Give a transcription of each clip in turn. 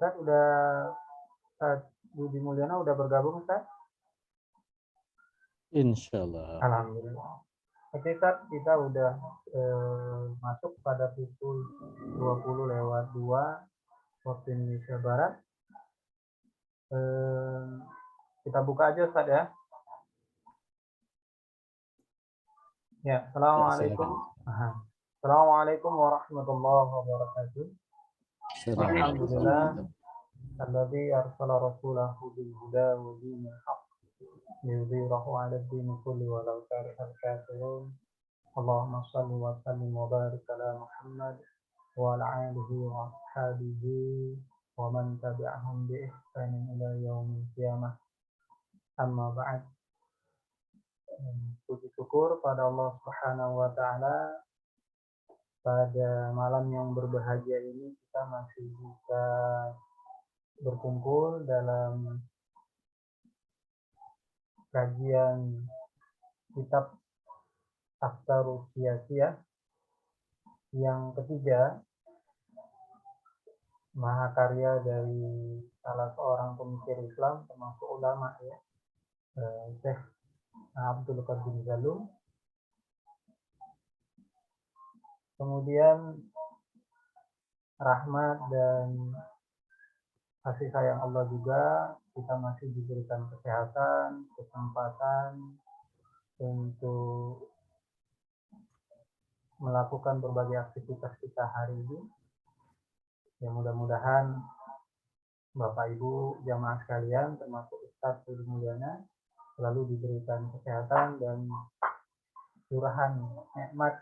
Ustaz udah Ustaz Budi Mulyana udah bergabung Ustaz? Insyaallah. Alhamdulillah. Oke Ustaz, kita udah masuk pada pukul 20:02 waktu Indonesia Barat. Kita buka aja Ustaz ya. Ya, Assalamualaikum. Assalamualaikum warahmatullahi wabarakatuh. Alhamdulillah. Alladzi arsala rasulahu bil huda wa dinil haqq liyudhhirahu 'ala ad-din kulli walau karihal kafirun. Allahumma shalli wa sallim wa barik ala Muhammad wa ala alihi wa ashabihi wa man tabi'ahum bi ihsanin ila yaumil qiyamah. Amma ba'd. Puji syukur pada Allah Subhanahu wa taala, pada malam yang berbahagia ini kita masih bisa berkumpul dalam kajian kitab Aftarus Siyasiyah yang ketiga, mahakarya dari salah seorang pemikir Islam termasuk ulama ya, Syekh Abdul Qadir Jalum. Kemudian rahmat dan kasih sayang Allah juga, kita masih diberikan kesehatan, kesempatan untuk melakukan berbagai aktivitas kita hari ini. Ya mudah-mudahan Bapak Ibu jamaah sekalian termasuk Ustaz Budi Mulyana selalu diberikan kesehatan dan curahan nikmat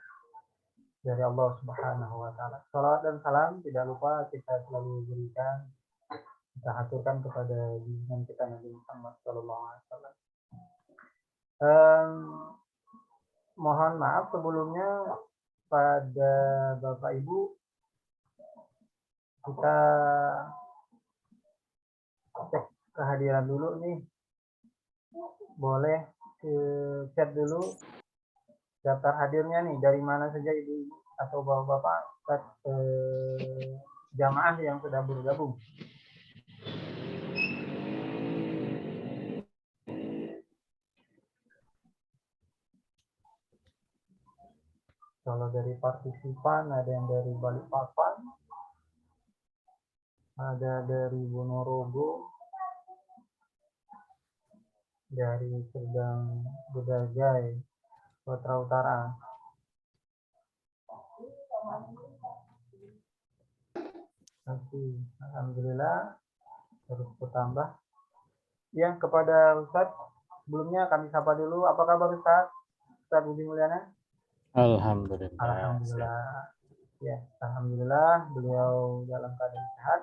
dari Allah Subhanahu wa taala. Salawat dan salam tidak lupa kita selalu berikan, kita haturkan kepada junjungan kita Nabi Muhammad sallallahu alaihi wasallam. Mohon maaf sebelumnya pada Bapak Ibu, kita cek kehadiran dulu nih. Boleh chat dulu daftar hadirnya nih, dari mana saja Ibu atau Bapak-bapak jamaah yang sudah bergabung. Kalau dari partisipan ada yang dari Balikpapan, ada dari Ponorogo, dari Serdang Bedagai, Sumatera Utara. Alhamdulillah terus bertambah. Ya, kepada Ustadz sebelumnya kami sapa dulu. Apa kabar Ustadz? Ustadz Budi Mulyana? Alhamdulillah. Alhamdulillah. Ya, alhamdulillah beliau dalam keadaan sehat.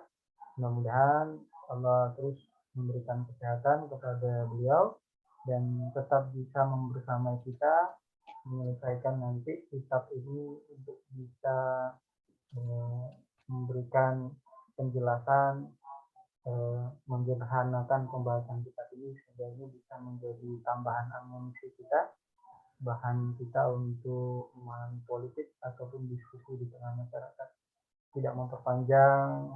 Mudah-mudahan Allah terus memberikan kesehatan kepada beliau dan tetap bisa membersamai kita menyelesaikan nanti kitab ini untuk bisa memberikan penjelasan, menyederhanakan pembahasan kitab ini sehingga ini bisa menjadi tambahan amunisi kita, bahan kita untuk memahami politik ataupun diskusi di tengah masyarakat. Tidak memperpanjang,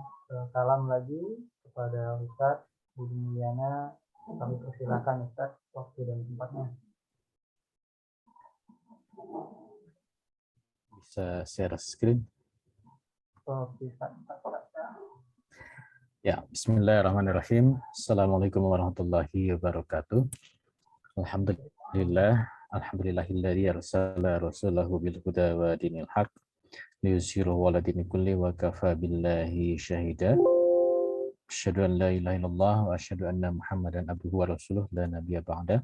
salam lagi kepada Ustadz Budi Mulyana. Kami persilakan Ustadz waktu dan tempatnya. Bisa share screen? Ya, bismillahirrahmanirrahim. Assalamualaikum warahmatullahi wabarakatuh. Alhamdulillahilladzi arsala rasulahu bil huda wa dinil haqq liyuzhirahu 'ala dini kulli wa kafa billahi syahida. Asyhadu an la ilaha illallah wa asyhadu anna Muhammadan abduhu wa rasuluh la nabiyya ba'da.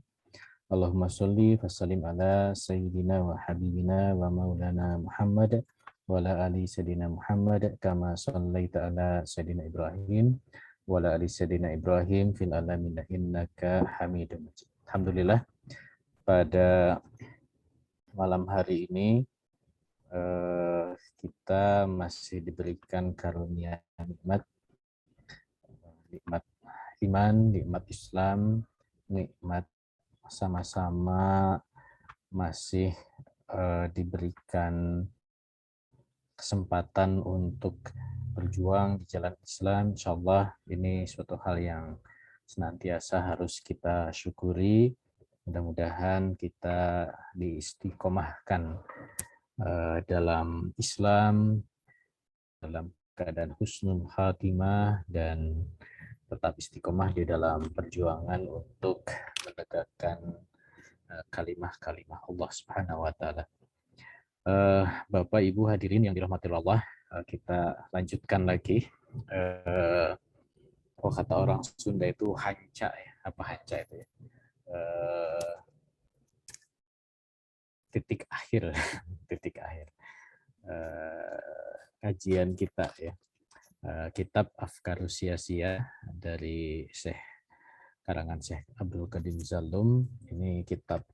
Allahumma sholli wa sallim ala sayyidina wa habibina wa maulana Muhammad wa ala ali sayyidina Muhammad kama shallaita ala sayyidina Ibrahim wa ala ali sayyidina Ibrahim fil alamin innaka Hamidum Majid. Alhamdulillah, pada malam hari ini kita masih diberikan karunia nikmat iman, nikmat Islam, nikmat sama-sama masih diberikan kesempatan untuk berjuang di jalan Islam, insya Allah ini suatu hal yang senantiasa harus kita syukuri. Mudah-mudahan kita diistiqomahkan dalam Islam, dalam keadaan husnul khatimah, dan tetap istiqomah di dalam perjuangan untuk menegakkan kalimah-kalimah Allah Subhanahu wa taala. Bapak Ibu hadirin yang dirahmati Allah, kita lanjutkan lagi. Kalau kata orang Sunda itu hanca ya, apa hanca itu ya? Titik akhir, titik akhir kajian kita ya. Kitab Afkarus Sia-Sia dari karangan Syekh Abdul Qadim Zalum. Ini kitab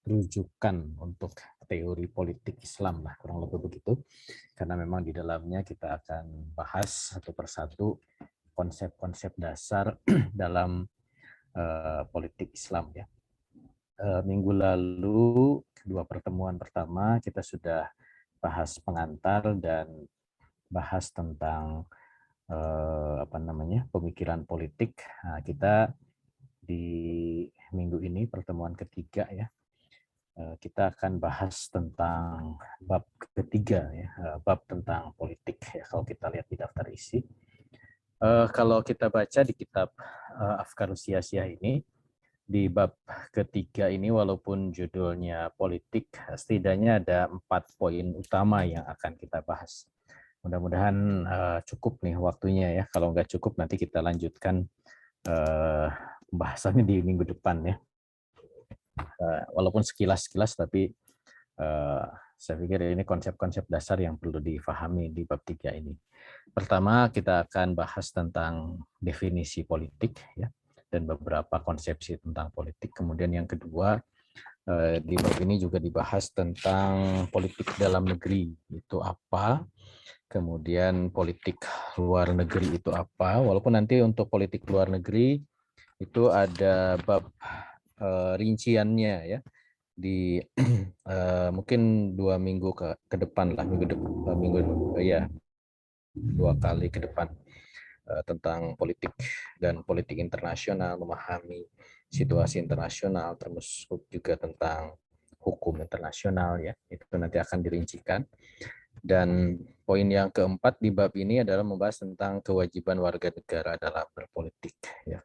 rujukan untuk teori politik Islam lah, kurang lebih begitu, karena memang di dalamnya kita akan bahas satu persatu konsep-konsep dasar dalam politik Islam ya. Minggu lalu kedua pertemuan pertama kita sudah bahas pengantar dan bahas tentang pemikiran politik. Nah, kita di minggu ini pertemuan ketiga ya, kita akan bahas tentang bab ketiga ya, bab tentang politik ya, kalau kita lihat di daftar isi. Kalau kita baca di kitab Afkarus Sia-Sia ini, di bab ketiga ini walaupun judulnya politik, setidaknya ada 4 poin utama yang akan kita bahas. Mudah-mudahan cukup nih waktunya ya. Kalau nggak cukup nanti kita lanjutkan pembahasannya di minggu depan ya. Walaupun sekilas-sekilas tapi saya pikir ini konsep-konsep dasar yang perlu difahami di bab 3 ini. Pertama kita akan bahas tentang definisi politik ya, dan beberapa konsepsi tentang politik. Kemudian yang kedua, di bab ini juga dibahas tentang politik dalam negeri itu apa, kemudian politik luar negeri itu apa. Walaupun nanti untuk politik luar negeri itu ada bab rinciannya ya, di mungkin 2 minggu ke depan lah, minggu 2 kali ke depan, tentang politik dan politik internasional, memahami situasi internasional, termasuk juga tentang hukum internasional ya, itu nanti akan dirincikan. Dan poin yang keempat di bab ini adalah membahas tentang kewajiban warga negara dalam berpolitik ya,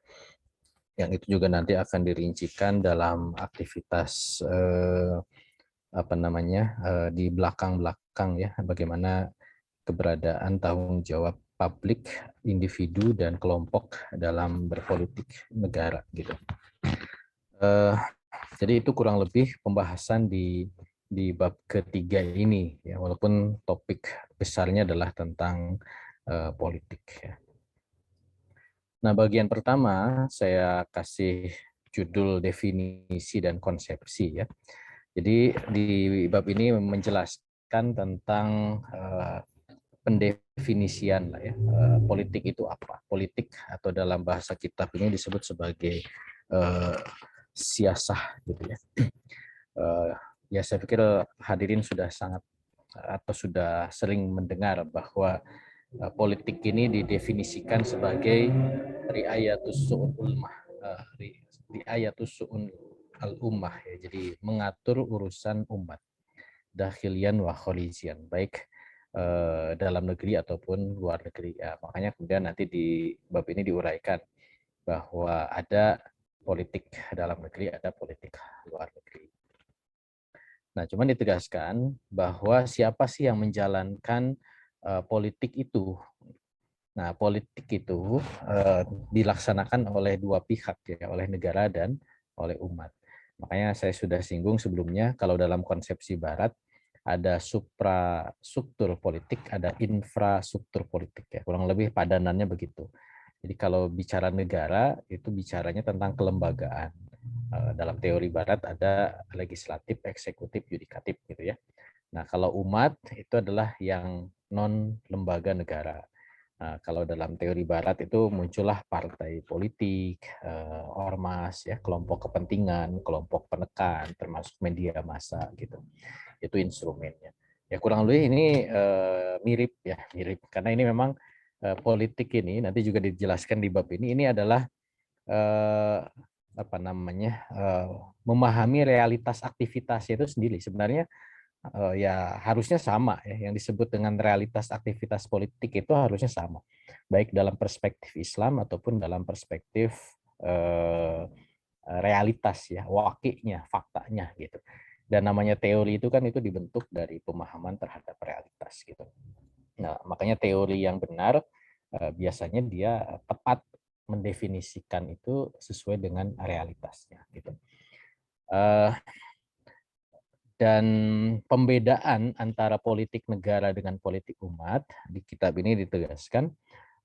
yang itu juga nanti akan dirincikan dalam aktivitas di belakang-belakang ya, bagaimana keberadaan tanggung jawab publik, individu dan kelompok dalam berpolitik negara gitu. Jadi itu kurang lebih pembahasan di bab ketiga ini ya, walaupun topik besarnya adalah tentang politik ya. Nah, bagian pertama saya kasih judul definisi dan konsepsi ya. Jadi di bab ini menjelaskan tentang pendefinisian lah ya, politik itu apa. Politik atau dalam bahasa kitab ini disebut sebagai siasah gitu ya. Ya saya pikir hadirin sudah sangat atau sudah sering mendengar bahwa politik ini didefinisikan sebagai riayatus su'un ummah, riayatus su'un al-ummah ya. Jadi mengatur urusan umat, dakhilian wa kholijian, baik dalam negeri ataupun luar negeri ya. Makanya kemudian nanti di bab ini diuraikan bahwa ada politik dalam negeri, ada politik luar negeri. Nah, cuman ditegaskan bahwa siapa sih yang menjalankan politik itu. Nah, politik itu dilaksanakan oleh 2 pihak ya, oleh negara dan oleh umat. Makanya saya sudah singgung sebelumnya, kalau dalam konsepsi barat ada suprastruktur politik, ada infrastruktur politik ya. Kurang lebih padanannya begitu. Jadi kalau bicara negara itu bicaranya tentang kelembagaan. Dalam teori barat ada legislatif, eksekutif, yudikatif gitu ya. Nah, kalau umat itu adalah yang non lembaga negara. Nah, kalau dalam teori barat itu muncullah partai politik, ormas ya, kelompok kepentingan, kelompok penekan, termasuk media massa gitu. Itu instrumennya. Ya kurang lebih ini mirip ya, mirip karena ini memang politik ini nanti juga dijelaskan di bab ini adalah apa namanya memahami realitas aktivitas itu sendiri. Sebenarnya ya harusnya sama ya, yang disebut dengan realitas aktivitas politik itu harusnya sama, baik dalam perspektif Islam ataupun dalam perspektif realitas ya, wakinya, faktanya gitu. Dan namanya teori itu kan itu dibentuk dari pemahaman terhadap realitas gitu. Nah, makanya teori yang benar biasanya dia tepat mendefinisikan itu sesuai dengan realitasnya gitu. Dan pembedaan antara politik negara dengan politik umat di kitab ini ditegaskan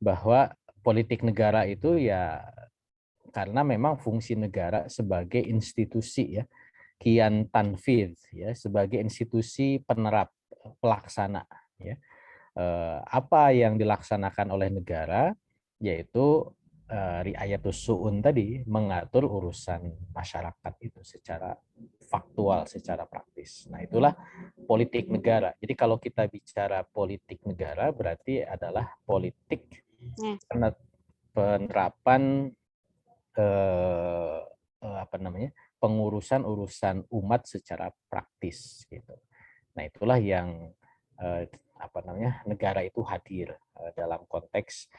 bahwa politik negara itu ya karena memang fungsi negara sebagai institusi ya, kian tanfidh ya, sebagai institusi penerap pelaksana ya. Apa yang dilaksanakan oleh negara yaitu riayatus su'un tadi, mengatur urusan masyarakat itu secara faktual, secara praktis. Nah, itulah politik negara. Jadi kalau kita bicara politik negara berarti adalah politik penerapan apa namanya? Pengurusan urusan umat secara praktis gitu. Nah, itulah yang apa namanya? Negara itu hadir dalam konteks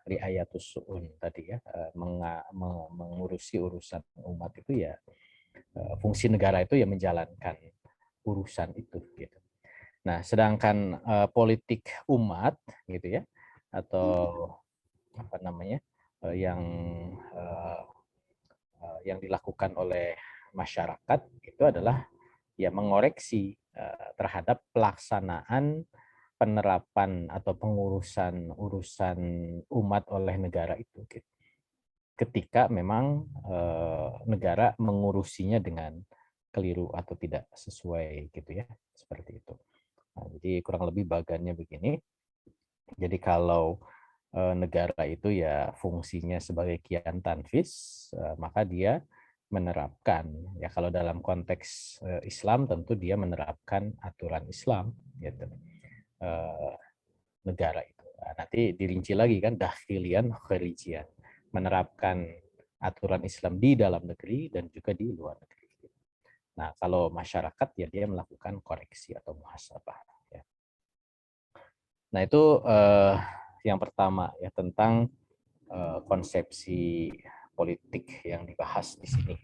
riayatus su'un tadi ya, mengurusi urusan umat itu ya, fungsi negara itu ya menjalankan urusan itu gitu. Nah, sedangkan politik umat gitu ya, atau apa namanya yang dilakukan oleh masyarakat itu adalah ya mengoreksi terhadap pelaksanaan penerapan atau pengurusan urusan umat oleh negara itu gitu. Ketika memang negara mengurusinya dengan keliru atau tidak sesuai gitu ya, seperti itu. Nah, jadi kurang lebih bagannya begini. Jadi kalau negara itu ya fungsinya sebagai kian tanfis, maka dia menerapkan ya kalau dalam konteks Islam tentu dia menerapkan aturan Islam gitu. Negara itu. Nah, nanti dirinci lagi kan dakhilian kharijian, menerapkan aturan Islam di dalam negeri dan juga di luar negeri. Nah, kalau masyarakat ya dia melakukan koreksi atau muhasabah ya. Nah, itu yang pertama ya tentang konsepsi politik yang dibahas di sini.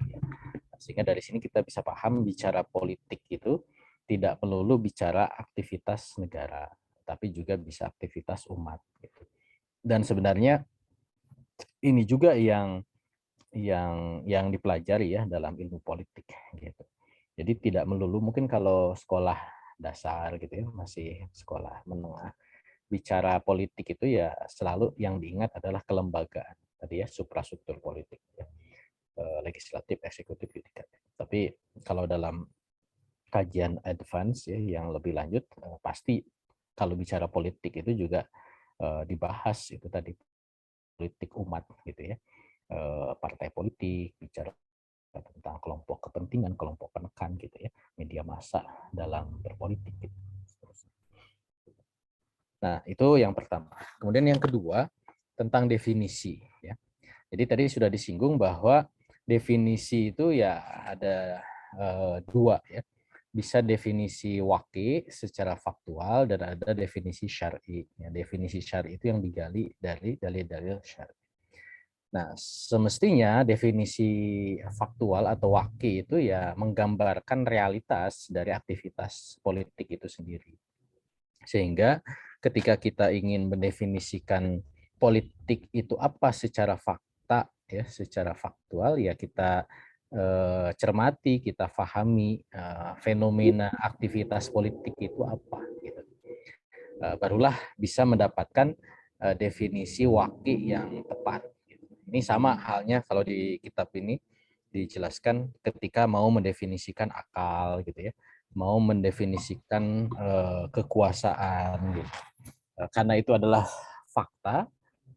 Sehingga dari sini kita bisa paham bicara politik itu tidak melulu bicara aktivitas negara, tapi juga bisa aktivitas umat. Gitu. Dan sebenarnya ini juga yang dipelajari ya dalam ilmu politik. Gitu. Jadi tidak melulu mungkin kalau sekolah dasar gitu ya masih sekolah menengah bicara politik itu ya selalu yang diingat adalah kelembagaan tadi ya suprastruktur politik ya. Legislatif, eksekutif, yudikatif. Tapi kalau dalam kajian advance ya yang lebih lanjut pasti kalau bicara politik itu juga dibahas itu tadi politik umat gitu ya. Partai politik bicara tentang kelompok kepentingan, kelompok penekan gitu ya, media massa dalam berpolitik gitu. Nah, itu yang pertama. Kemudian yang kedua, tentang definisi. Ya. Jadi tadi sudah disinggung bahwa definisi itu ya ada dua ya. Bisa definisi waqi secara faktual dan ada definisi syar'i. Ya, definisi syar'i itu yang digali dari dalil-dalil syar'i. Nah, semestinya definisi faktual atau waqi itu ya menggambarkan realitas dari aktivitas politik itu sendiri. Sehingga ketika kita ingin mendefinisikan politik itu apa secara fakta ya, secara faktual ya kita cermati, kita pahami fenomena aktivitas politik itu apa gitu. Barulah bisa mendapatkan definisi waqi yang tepat. Ini sama halnya kalau di kitab ini dijelaskan ketika mau mendefinisikan akal gitu ya, mau mendefinisikan kekuasaan gitu. Karena itu adalah fakta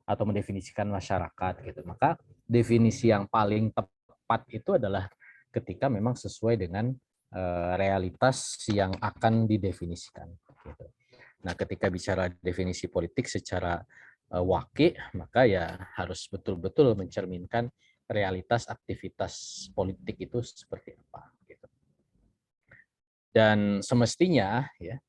atau mendefinisikan masyarakat gitu. Maka definisi yang paling tepat itu adalah ketika memang sesuai dengan realitas yang akan didefinisikan. Gitu. Nah, ketika bicara definisi politik secara waki, maka ya harus betul-betul mencerminkan realitas aktivitas politik itu seperti apa. Gitu. Dan semestinya ya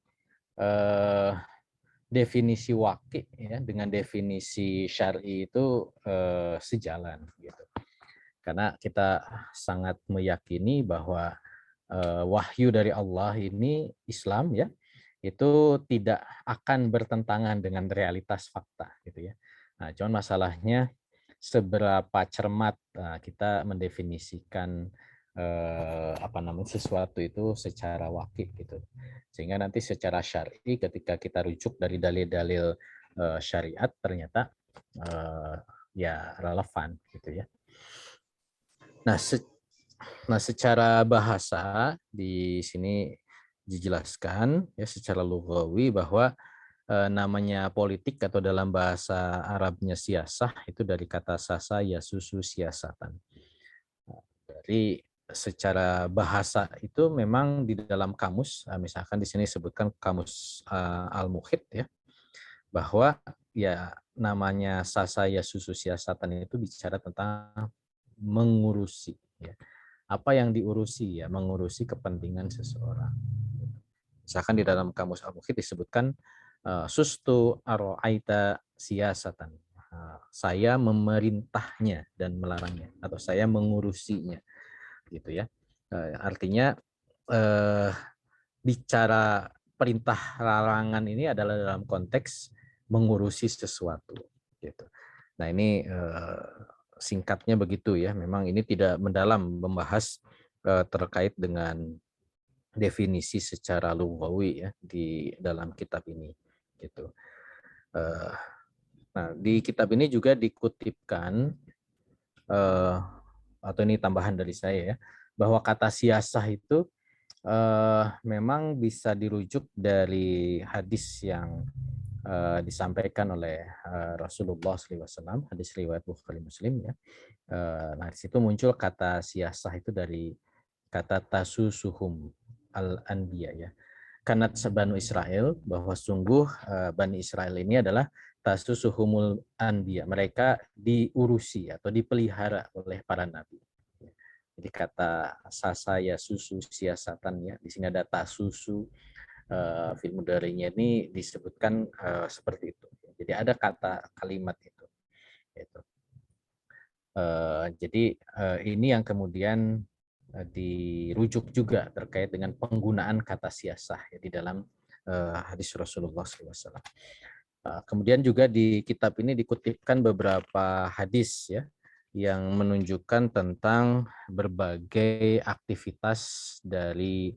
definisi waki ya dengan definisi syar'i itu sejalan. Gitu. Karena kita sangat meyakini bahwa wahyu dari Allah ini Islam ya itu tidak akan bertentangan dengan realitas fakta gitu ya. Nah, cuman masalahnya seberapa cermat kita mendefinisikan sesuatu itu secara wakil gitu. Sehingga nanti secara syar'i ketika kita rujuk dari dalil-dalil syariat ternyata ya relevan gitu ya. Nah, secara bahasa di sini dijelaskan ya secara lughawi bahwa namanya politik atau dalam bahasa Arabnya siasah itu dari kata sasa yasusu siasatan. Dari secara bahasa itu memang di dalam kamus, misalkan di sini disebutkan kamus Al-Muhit ya, bahwa ya namanya sasa yasusu siasatan itu bicara tentang mengurusi ya. Apa yang diurusi ya, mengurusi kepentingan seseorang. Misalkan di dalam kamus Al-Muhit disebutkan sustu aro'aita siasatan. Saya memerintahnya dan melarangnya atau saya mengurusinya gitu ya. Artinya bicara perintah larangan ini adalah dalam konteks mengurusi sesuatu gitu. Nah, ini singkatnya begitu ya. Memang ini tidak mendalam membahas terkait dengan definisi secara lughawi ya di dalam kitab ini gitu. Nah, di kitab ini juga dikutipkan atau ini tambahan dari saya ya, bahwa kata siasah itu memang bisa dirujuk dari hadis yang disampaikan oleh Rasulullah SAW, hadis riwayat Bukhari Muslim ya. Nah, di situ muncul kata siasah itu dari kata tasusuhum al-anbiya ya. Karena Bani Israel, bahwa sungguh Bani Israel ini adalah tasusuhumul anbiya. Mereka diurusi atau dipelihara oleh para nabi. Jadi kata sasa ya susu siasatan ya. Di sini ada tasusu. Fil mudhari'nya ini disebutkan seperti itu. Jadi ada kata kalimat itu. Gitu. Jadi ini yang kemudian dirujuk juga terkait dengan penggunaan kata siasah ya, di dalam hadis Rasulullah SAW. Kemudian juga di kitab ini dikutipkan beberapa hadis ya yang menunjukkan tentang berbagai aktivitas dari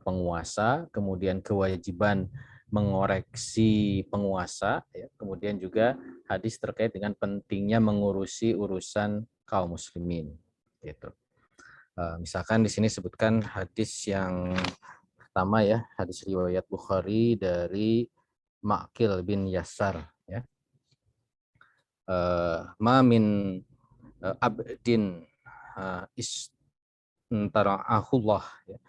penguasa, kemudian kewajiban mengoreksi penguasa, ya, kemudian juga hadis terkait dengan pentingnya mengurusi urusan kaum muslimin. Gitu. Misalkan di sini sebutkan hadis yang pertama ya, hadis riwayat Bukhari dari Ma'qil bin Yasar. Ya. Ma min abdin istara'ahullah ya.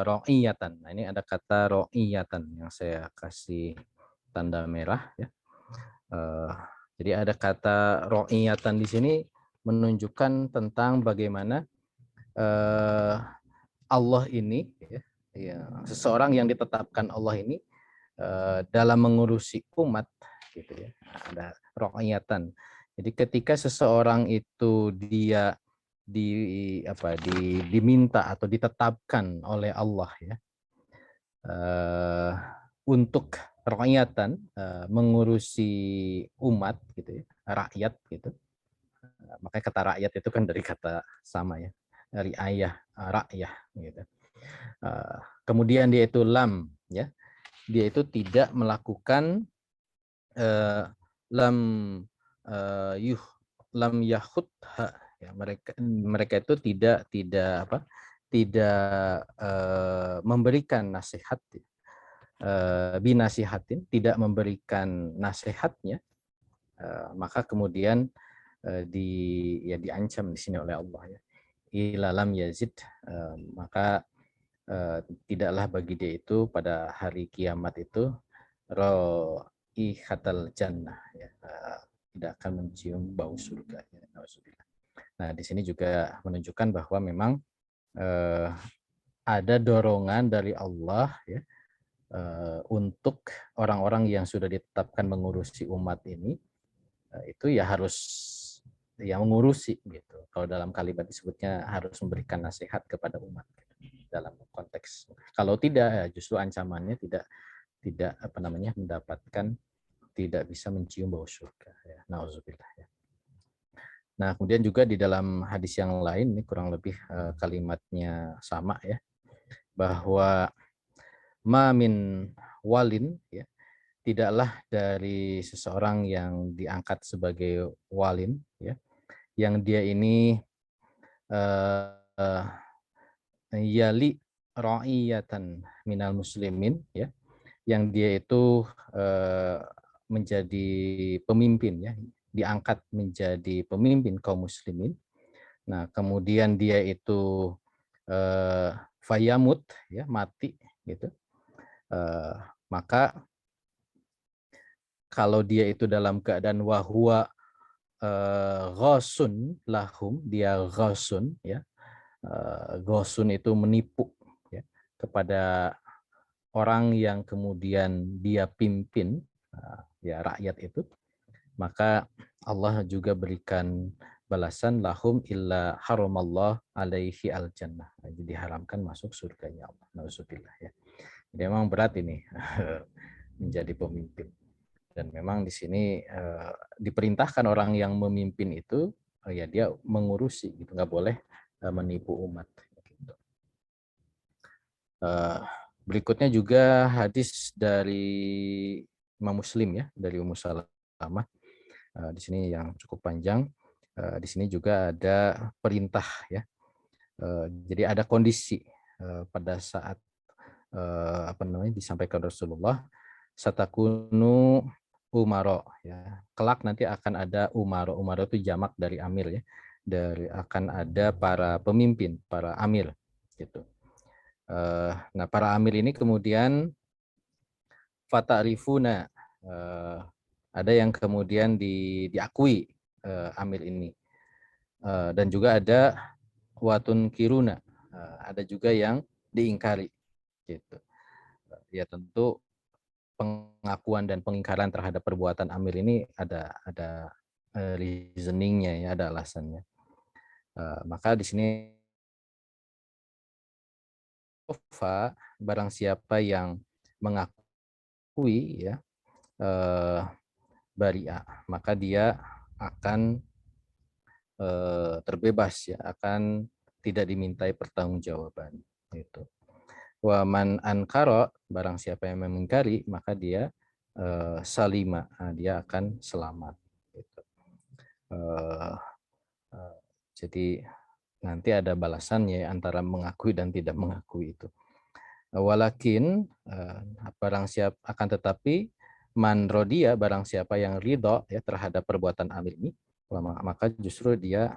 Ro'iyatan. Nah, ini ada kata ro'iyatan yang saya kasih tanda merah ya. Jadi ada kata ro'iyatan di sini menunjukkan tentang bagaimana Allah ini ya, seseorang yang ditetapkan Allah ini dalam mengurusi umat gitu ya. Ada ro'iyatan. Jadi ketika seseorang itu dia diminta atau ditetapkan oleh Allah ya untuk rakyatan mengurusi umat gitu ya, rakyat gitu. Makanya kata rakyat itu kan dari kata sama ya, dari ayah rakyah gitu. Kemudian dia itu lam ya, dia itu tidak melakukan lam yahudha ya, mereka itu tidak memberikan nasihat binasihatin, tidak memberikan nasihatnya, maka kemudian diancam di sini oleh Allah ya. Ilalam yazid, maka tidaklah bagi dia itu pada hari kiamat itu raihatal jannah, ya, tidak akan mencium bau surga. Ya. Nah, di sini juga menunjukkan bahwa memang ada dorongan dari Allah, ya, untuk orang-orang yang sudah ditetapkan mengurusi umat ini, itu ya harus yang mengurusi gitu. Kalau dalam kalimat disebutnya harus memberikan nasihat kepada umat gitu, dalam konteks. Kalau tidak, ya justru ancamannya tidak mendapatkan, tidak bisa mencium bau surga. Ya. Nauzubillah. Ya. Nah, kemudian juga di dalam hadis yang lain, ini kurang lebih kalimatnya sama ya, bahwa ma min walin, ya, tidaklah dari seseorang yang diangkat sebagai walin, ya, yang dia ini yali ra'iyatan minal muslimin, ya, yang dia itu menjadi pemimpin, ya, diangkat menjadi pemimpin kaum muslimin. Nah, kemudian dia itu fayamut, ya, mati gitu. Maka kalau dia itu dalam keadaan wahwa ghasun lahum, dia ghasun, ya. Ghasun itu menipu, ya, kepada orang yang kemudian dia pimpin, ya, rakyat itu, maka Allah juga berikan balasan lahum illa haramallah alaihi al-jannah. Jadi diharamkan masuk surganya Allah. Nauzubillah, ya. Jadi memang berat ini menjadi pemimpin. Dan memang di sini diperintahkan orang yang memimpin itu, ya dia mengurusi gitu, nggak boleh menipu umat. Gitu. Berikutnya juga hadis dari Imam Muslim, ya, dari Ummu Salamah. Di sini yang cukup panjang. Di sini juga ada perintah, ya. Jadi ada kondisi pada saat disampaikan Rasulullah, satakunu umaro, ya. Kelak nanti akan ada umaro. Umaro itu jamak dari amir, ya. Akan ada para pemimpin, para amir gitu. Nah, para amir ini kemudian fata'rifuna, ada yang kemudian diakui amir ini, dan juga ada watun kiruna, ada juga yang diingkari gitu. Ya tentu pengakuan dan pengingkaran terhadap perbuatan amir ini ada reasoningnya, ya, ada alasannya. Maka di sini barang siapa yang mengakui, ya, bari'ah, maka dia akan terbebas, ya, akan tidak dimintai pertanggungjawaban itu. Wa man ankara, barang siapa yang mengingkari, maka dia salima, dia akan selamat gitu. Jadi nanti ada balasannya antara mengakui dan tidak mengakui itu. Walakin barang siapa, akan tetapi man rodia, barang siapa yang ridho, ya, terhadap perbuatan amir ini, maka justru dia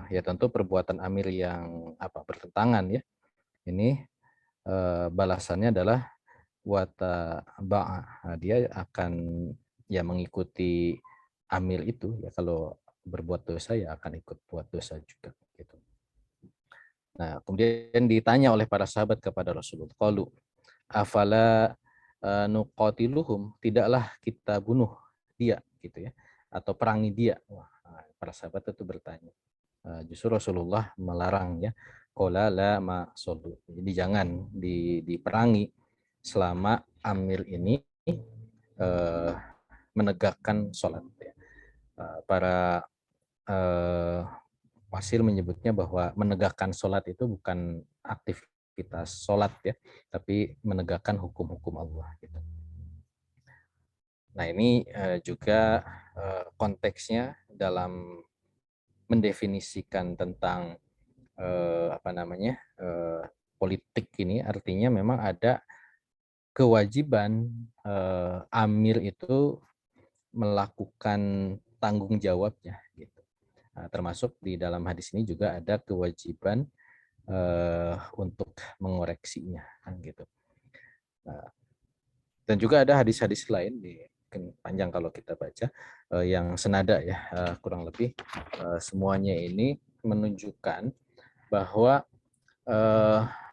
ya tentu perbuatan amir yang bertentangan, ya, ini balasannya adalah wata ba'a, dia akan, ya, mengikuti amir itu, ya, kalau berbuat dosa ya akan ikut buat dosa juga gitu. Nah, kemudian ditanya oleh para sahabat kepada Rasulullah, qalu afala nuqatiluhum, tidaklah kita bunuh dia gitu, ya, atau perangi dia. Wah, para sahabat itu bertanya. Justru Rasulullah melarang, ya, qala la ma'sulu, jadi jangan diperangi selama amir ini menegakkan sholat, ya. Para Wasil menyebutnya bahwa menegakkan sholat itu bukan aktivitas sholat, ya, tapi menegakkan hukum-hukum Allah gitu. Nah, ini juga konteksnya dalam mendefinisikan tentang politik ini, artinya memang ada kewajiban amir itu melakukan tanggung jawabnya gitu. Nah, termasuk di dalam hadis ini juga ada kewajiban untuk mengoreksinya, kan gitu. Nah, dan juga ada hadis-hadis lain panjang kalau kita baca yang senada ya, kurang lebih semuanya ini menunjukkan bahwa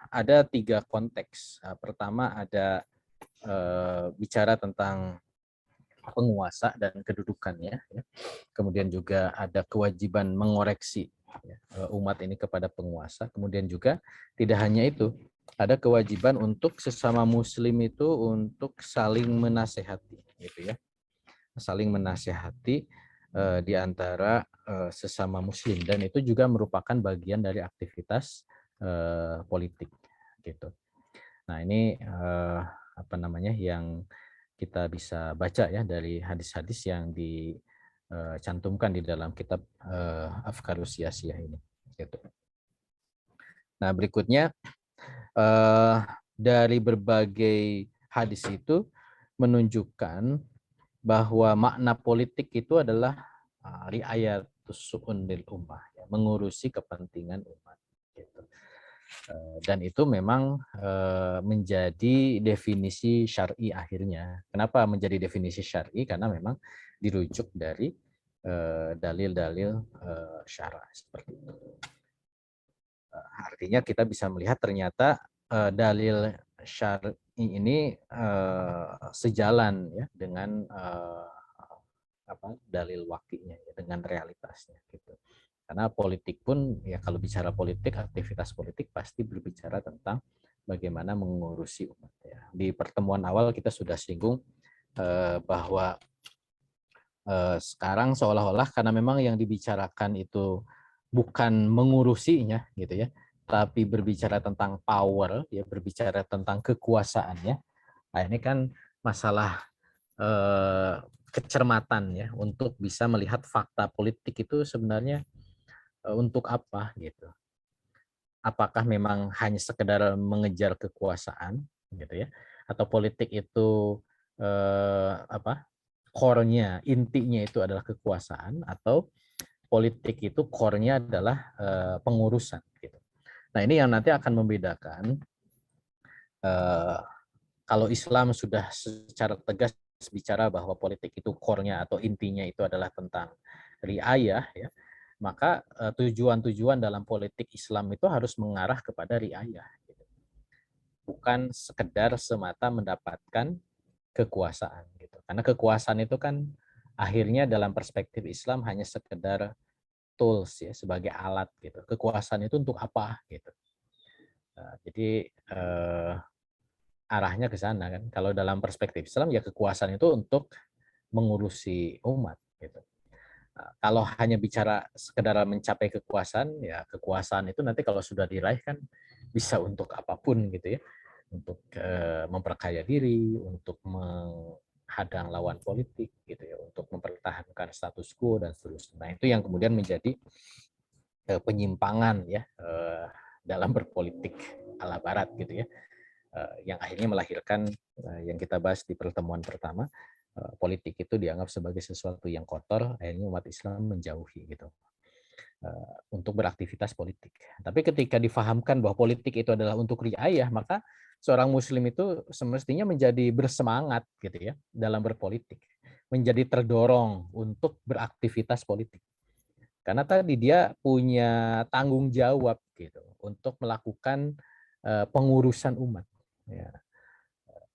ada 3 konteks. Pertama ada bicara tentang penguasa dan kedudukannya, ya. Kemudian juga ada kewajiban mengoreksi umat ini kepada penguasa. Kemudian juga tidak hanya itu, ada kewajiban untuk sesama muslim itu untuk saling menasehati, gitu ya, saling menasehati di antara sesama muslim, dan itu juga merupakan bagian dari aktivitas politik, gitu. Nah ini apa namanya yang kita bisa baca ya dari hadis-hadis yang dicantumkan di dalam kitab Afkarus Siyasiyah ini. Gitu. Nah berikutnya dari berbagai hadis itu menunjukkan bahwa makna politik itu adalah riayatus su'un lil ummah, ya, mengurusi kepentingan umat. Gitu. Dan itu memang menjadi definisi syar'i akhirnya. Kenapa menjadi definisi syar'i? Karena memang dirujuk dari dalil-dalil syara seperti itu. Artinya kita bisa melihat ternyata dalil syar'i ini sejalan ya dengan dalil waqi'nya, ya, dengan realitasnya gitu. Karena politik pun ya kalau bicara politik, aktivitas politik pasti berbicara tentang bagaimana mengurusi umat ya. Di pertemuan awal kita sudah singgung bahwa sekarang seolah-olah karena memang yang dibicarakan itu bukan mengurusinya gitu ya, tapi berbicara tentang power ya, berbicara tentang kekuasaannya. Nah, ini kan masalah kecermatan ya untuk bisa melihat fakta politik itu sebenarnya untuk apa gitu. Apakah memang hanya sekedar mengejar kekuasaan gitu ya, atau politik itu core-nya, intinya itu adalah kekuasaan, atau politik itu core-nya adalah pengurusan gitu. Nah, ini yang nanti akan membedakan kalau Islam sudah secara tegas bicara bahwa politik itu core-nya atau intinya itu adalah tentang riayah ya, maka tujuan-tujuan dalam politik Islam itu harus mengarah kepada riayah, gitu. Bukan sekedar semata mendapatkan kekuasaan, gitu. Karena kekuasaan itu kan akhirnya dalam perspektif Islam hanya sekedar tools ya, sebagai alat gitu. Kekuasaan itu untuk apa gitu. Jadi arahnya ke sana kan. Kalau dalam perspektif Islam ya kekuasaan itu untuk mengurusi umat gitu. Kalau hanya bicara sekedar mencapai kekuasaan, ya kekuasaan itu nanti kalau sudah diraih kan bisa untuk apapun gitu ya, untuk memperkaya diri, untuk menghadang lawan politik gitu ya, untuk mempertahankan status quo dan seterusnya. Nah itu yang kemudian menjadi penyimpangan ya dalam berpolitik ala Barat gitu ya, yang akhirnya melahirkan yang kita bahas di pertemuan pertama. Politik itu dianggap sebagai sesuatu yang kotor, akhirnya umat Islam menjauhi gitu untuk beraktivitas politik. Tapi ketika difahamkan bahwa politik itu adalah untuk riayah, maka seorang muslim itu semestinya menjadi bersemangat gitu ya dalam berpolitik, menjadi terdorong untuk beraktivitas politik. Karena tadi dia punya tanggung jawab gitu untuk melakukan pengurusan umat. Ya,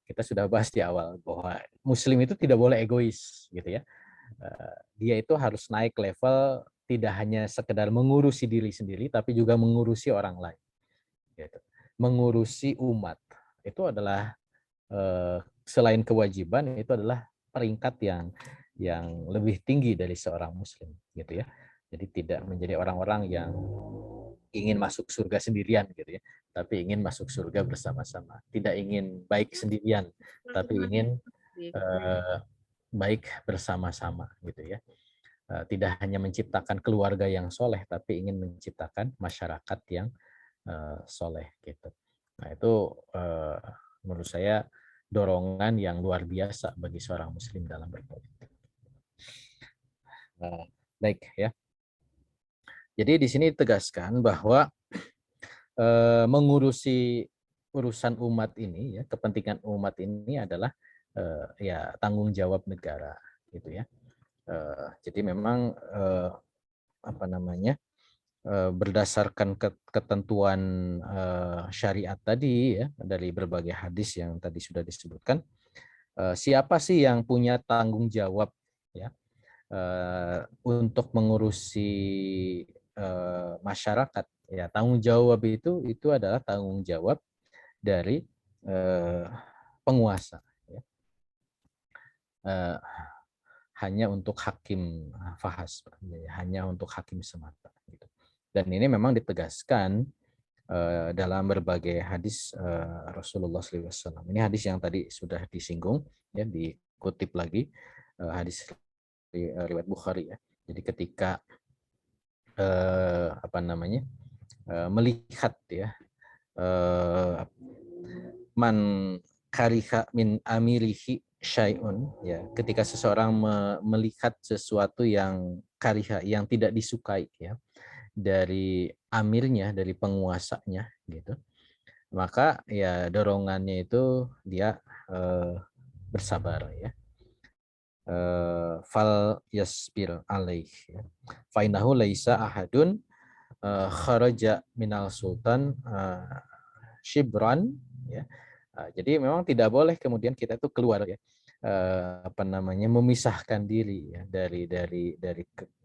kita sudah bahas di awal bahwa muslim itu tidak boleh egois gitu ya. Dia itu harus naik level, tidak hanya sekedar mengurusi diri sendiri tapi juga mengurusi orang lain gitu. Mengurusi umat itu adalah selain kewajiban, itu adalah peringkat yang lebih tinggi dari seorang muslim gitu ya. Jadi tidak menjadi orang-orang yang ingin masuk surga sendirian gitu ya, tapi ingin masuk surga bersama-sama. Tidak ingin baik sendirian, tapi ingin baik bersama-sama gitu ya. Tidak hanya menciptakan keluarga yang soleh, tapi ingin menciptakan masyarakat yang soleh gitu. Nah itu menurut saya dorongan yang luar biasa bagi seorang muslim dalam berpolitik. Baik ya. Jadi di sini ditegaskan bahwa mengurusi urusan umat ini, ya, kepentingan umat ini adalah ya tanggung jawab negara, gitu ya. Jadi memang apa namanya, berdasarkan ketentuan syariat tadi, ya, dari berbagai hadis yang tadi sudah disebutkan, siapa sih yang punya tanggung jawab, ya, untuk mengurusi masyarakat? Ya, tanggung jawab itu adalah tanggung jawab dari penguasa, ya. Hanya untuk hakim fahas, hanya untuk hakim semata, gitu. Dan ini memang ditegaskan dalam berbagai hadis Rasulullah SAW. Ini hadis yang tadi sudah disinggung, ya, dikutip lagi, hadis riwayat Bukhari, ya. Jadi ketika apa namanya, melihat, ya, man kariha min amirihi syai'un, ya, ketika seseorang melihat sesuatu yang kariha, yang tidak disukai, ya, dari amirnya, dari penguasanya, gitu, maka ya dorongannya itu dia bersabar, ya. Fal yasbir alaih, ya. Fa innahu laisa ahadun kharaja minal sultan shibran, ya. Jadi memang tidak boleh kemudian kita itu keluar, ya, apa namanya, memisahkan diri, ya,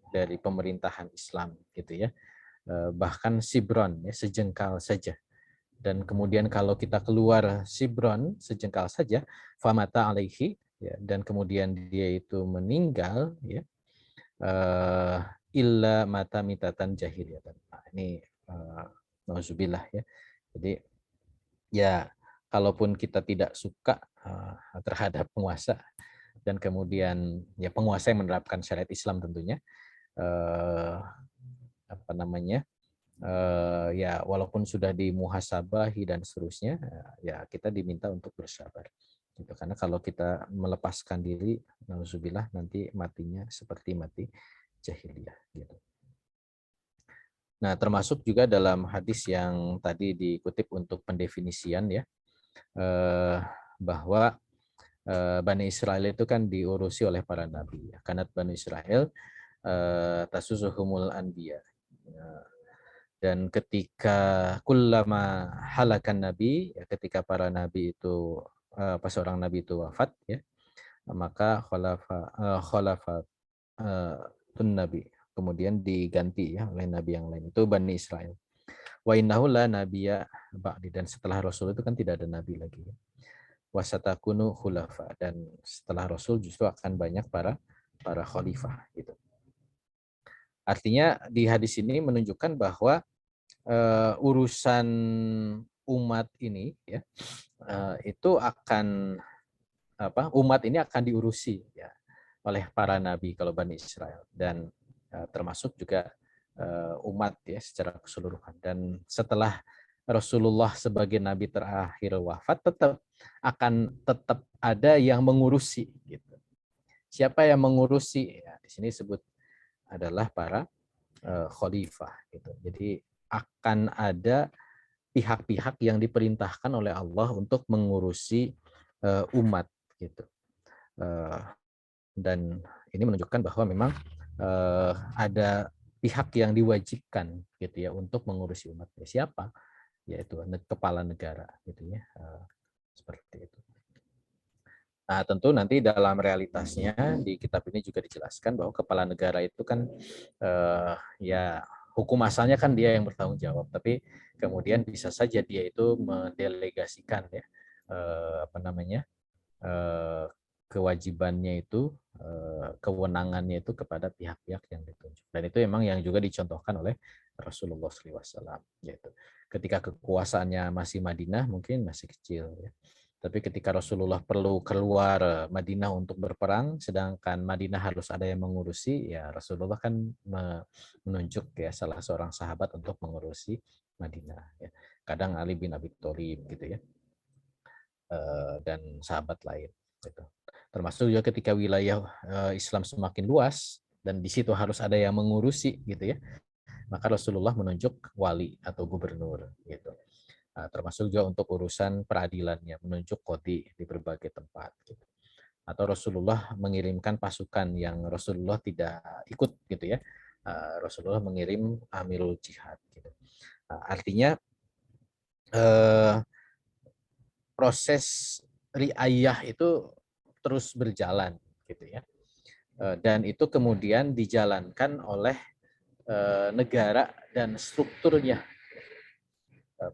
dari pemerintahan Islam, gitu ya. Bahkan sibron, ya, sejengkal saja. Dan kemudian kalau kita keluar sibron, sejengkal saja, famata alaihi, ya, dan kemudian dia itu meninggal, ya, illa mata mitatan jahiliyatan. Nah, ini nauzubillah, ya. Jadi ya kalaupun kita tidak suka terhadap penguasa, dan kemudian ya penguasa yang menerapkan syariat Islam tentunya, apa namanya, ya walaupun sudah dimuhasabahi dan seterusnya, ya kita diminta untuk bersabar, gitu. Karena kalau kita melepaskan diri, nauzubillah, nanti matinya seperti mati jahiliyah, gitu. Nah, termasuk juga dalam hadis yang tadi dikutip untuk pendefinisian, ya, bahwa Bani Israel itu kan diurusi oleh para nabi, ya. Kanat Bani Israel tasusuhumul anbiya. Dan ketika kullama halakan nabi, ya, ketika para nabi itu pas seorang nabi itu wafat, ya, maka khalafatun nabi, kemudian diganti, ya, oleh nabi yang lain, itu Bani Israel. Wa innahu la nabiyya ba'di, dan setelah Rasul itu kan tidak ada nabi lagi, ya. Wasatakunu khulafa, dan setelah Rasul justru akan banyak para khalifah, gitu. Artinya di hadis ini menunjukkan bahwa urusan umat ini, ya, itu akan umat ini akan diurusi, ya, oleh para nabi kalau Bani Israel, dan termasuk juga umat, ya, secara keseluruhan. Dan setelah Rasulullah sebagai nabi terakhir wafat, tetap ada yang mengurusi, gitu. Siapa yang mengurusi? Ya, di sini disebut adalah para khalifah, gitu. Jadi akan ada pihak-pihak yang diperintahkan oleh Allah untuk mengurusi umat, gitu. Dan ini menunjukkan bahwa memang ada pihak yang diwajibkan, gitu ya, untuk mengurusi umat. Siapa? Yaitu kepala negara, gitu ya, seperti itu. Nah, tentu nanti dalam realitasnya di kitab ini juga dijelaskan bahwa kepala negara itu kan ya hukum asalnya kan dia yang bertanggung jawab, tapi kemudian bisa saja dia itu mendelegasikan, ya, apa namanya, kewajibannya itu, kewenangannya itu kepada pihak-pihak yang ditunjuk. Dan itu memang yang juga dicontohkan oleh Rasulullah SAW, yaitu ketika kekuasaannya masih Madinah mungkin masih kecil, ya. Tapi ketika Rasulullah perlu keluar Madinah untuk berperang, sedangkan Madinah harus ada yang mengurusi, ya Rasulullah kan menunjuk, ya, salah seorang sahabat untuk mengurusi Madinah, ya. Kadang Ali bin Abi Thalib, gitu ya, dan sahabat lain, gitu. Termasuk juga ketika wilayah Islam semakin luas dan di situ harus ada yang mengurusi, gitu ya. maka Rasulullah menunjuk wali atau gubernur gitu. Termasuk juga untuk urusan peradilannya, menunjuk qadhi di berbagai tempat gitu. Atau Rasulullah mengirimkan pasukan yang Rasulullah tidak ikut gitu ya. Rasulullah mengirim amirul jihad gitu. Artinya proses riayah itu terus berjalan gitu ya. Dan itu kemudian dijalankan oleh negara dan strukturnya.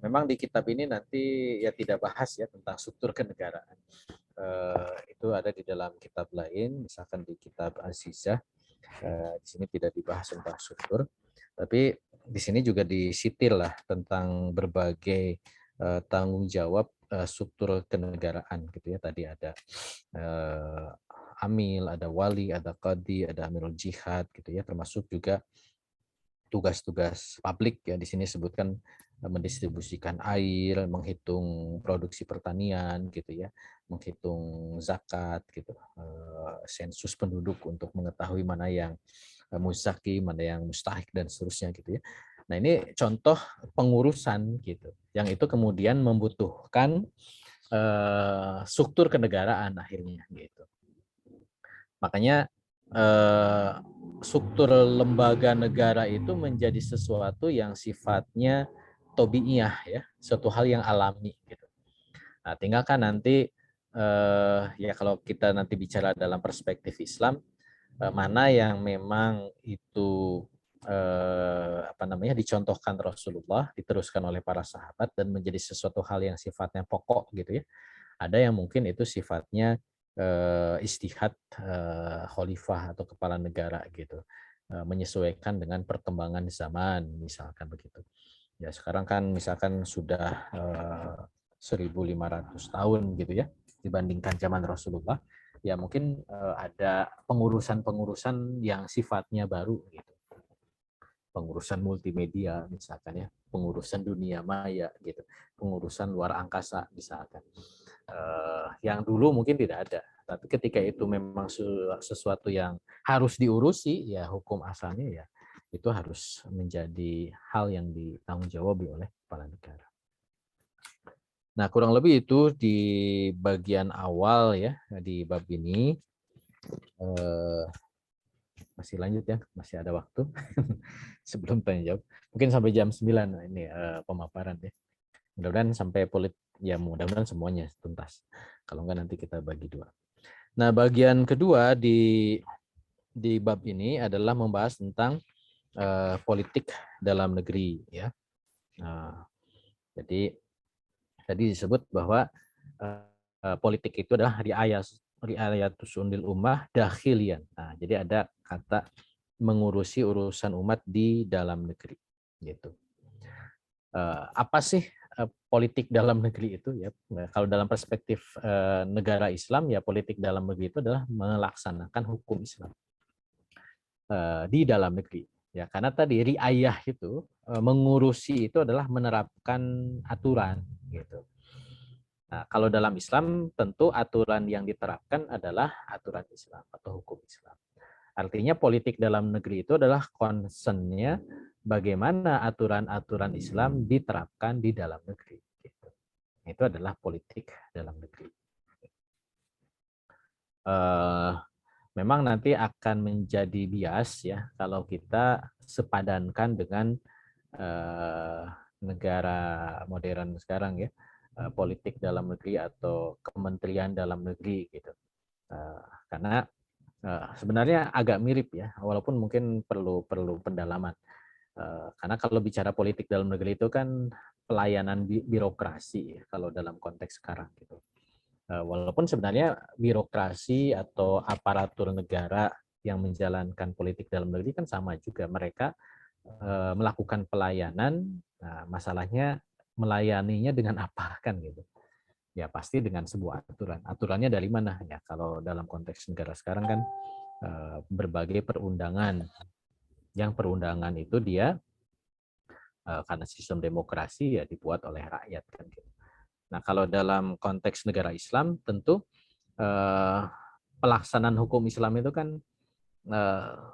Memang di kitab ini nanti ya tidak bahas ya tentang struktur kenegaraan. Itu ada di dalam kitab lain, misalkan di kitab Azizah. Di sini tidak dibahas tentang struktur, tapi di sini juga disitil lah tentang berbagai tanggung jawab struktur kenegaraan gitu ya. Tadi ada amil, ada wali, ada qadhi, ada amirul jihad gitu ya, termasuk juga tugas-tugas publik ya. Di sini sebutkan mendistribusikan air, menghitung produksi pertanian gitu ya, menghitung zakat gitu, sensus penduduk untuk mengetahui mana yang muzaki, mana yang mustahik dan seterusnya gitu ya. Nah, ini contoh pengurusan gitu, yang itu kemudian membutuhkan struktur kenegaraan akhirnya gitu. Makanya struktur lembaga negara itu menjadi sesuatu yang sifatnya tobiiyah ya, suatu hal yang alami gitu. Nah, tinggal kan nanti ya kalau kita nanti bicara dalam perspektif Islam, mana yang memang itu dicontohkan Rasulullah, diteruskan oleh para sahabat dan menjadi sesuatu hal yang sifatnya pokok gitu ya. Ada yang mungkin itu sifatnya istihad khalifah atau kepala negara gitu, menyesuaikan dengan perkembangan zaman misalkan begitu. Ya sekarang kan misalkan sudah 1.500 tahun gitu ya dibandingkan zaman Rasulullah, ya mungkin ada pengurusan-pengurusan yang sifatnya baru gitu. Pengurusan multimedia misalkan ya, pengurusan dunia maya gitu, pengurusan luar angkasa misalkan. Yang dulu mungkin tidak ada, tapi ketika itu memang sesuatu yang harus diurusi, ya hukum asalnya ya itu harus menjadi hal yang ditanggung-jawabi oleh kepala negara. Nah, kurang lebih itu di bagian awal ya di bab ini. Masih lanjut ya, masih ada waktu sebelum tanya jawab. Mungkin sampai jam 9 ini pemaparan ya. Mudah-mudahan sampai mudah-mudahan semuanya tuntas. Kalau enggak nanti kita bagi dua. Nah, bagian kedua di bab ini adalah membahas tentang politik dalam negeri ya. Jadi tadi disebut bahwa politik itu adalah riayatus undil ummah dakhilian. Nah, jadi ada kata mengurusi urusan umat di dalam negeri gitu. Apa sih politik dalam negeri itu ya? Kalau dalam perspektif negara Islam ya, politik dalam negeri itu adalah melaksanakan hukum Islam di dalam negeri ya, karena tadi riayah itu mengurusi itu adalah menerapkan aturan gitu. Nah, kalau dalam Islam tentu aturan yang diterapkan adalah aturan Islam atau hukum Islam. Artinya politik dalam negeri itu adalah concern-nya bagaimana aturan-aturan Islam diterapkan di dalam negeri. Gitu. Itu adalah politik dalam negeri. Memang nanti akan menjadi bias ya kalau kita sepadankan dengan negara modern sekarang ya, politik dalam negeri atau kementerian dalam negeri gitu. Karena sebenarnya agak mirip ya, walaupun mungkin perlu pendalaman. Karena kalau bicara politik dalam negeri itu kan pelayanan birokrasi ya, kalau dalam konteks sekarang gitu. Walaupun sebenarnya birokrasi atau aparatur negara yang menjalankan politik dalam negeri kan sama juga, mereka melakukan pelayanan. Nah, masalahnya melayaninya dengan apa kan gitu. Ya pasti dengan sebuah aturan. Aturannya dari mana ya? Kalau dalam konteks negara sekarang kan berbagai perundangan. Yang perundangan itu dia karena sistem demokrasi ya dibuat oleh rakyat kan gitu. Nah, kalau dalam konteks negara Islam tentu pelaksanaan hukum Islam itu kan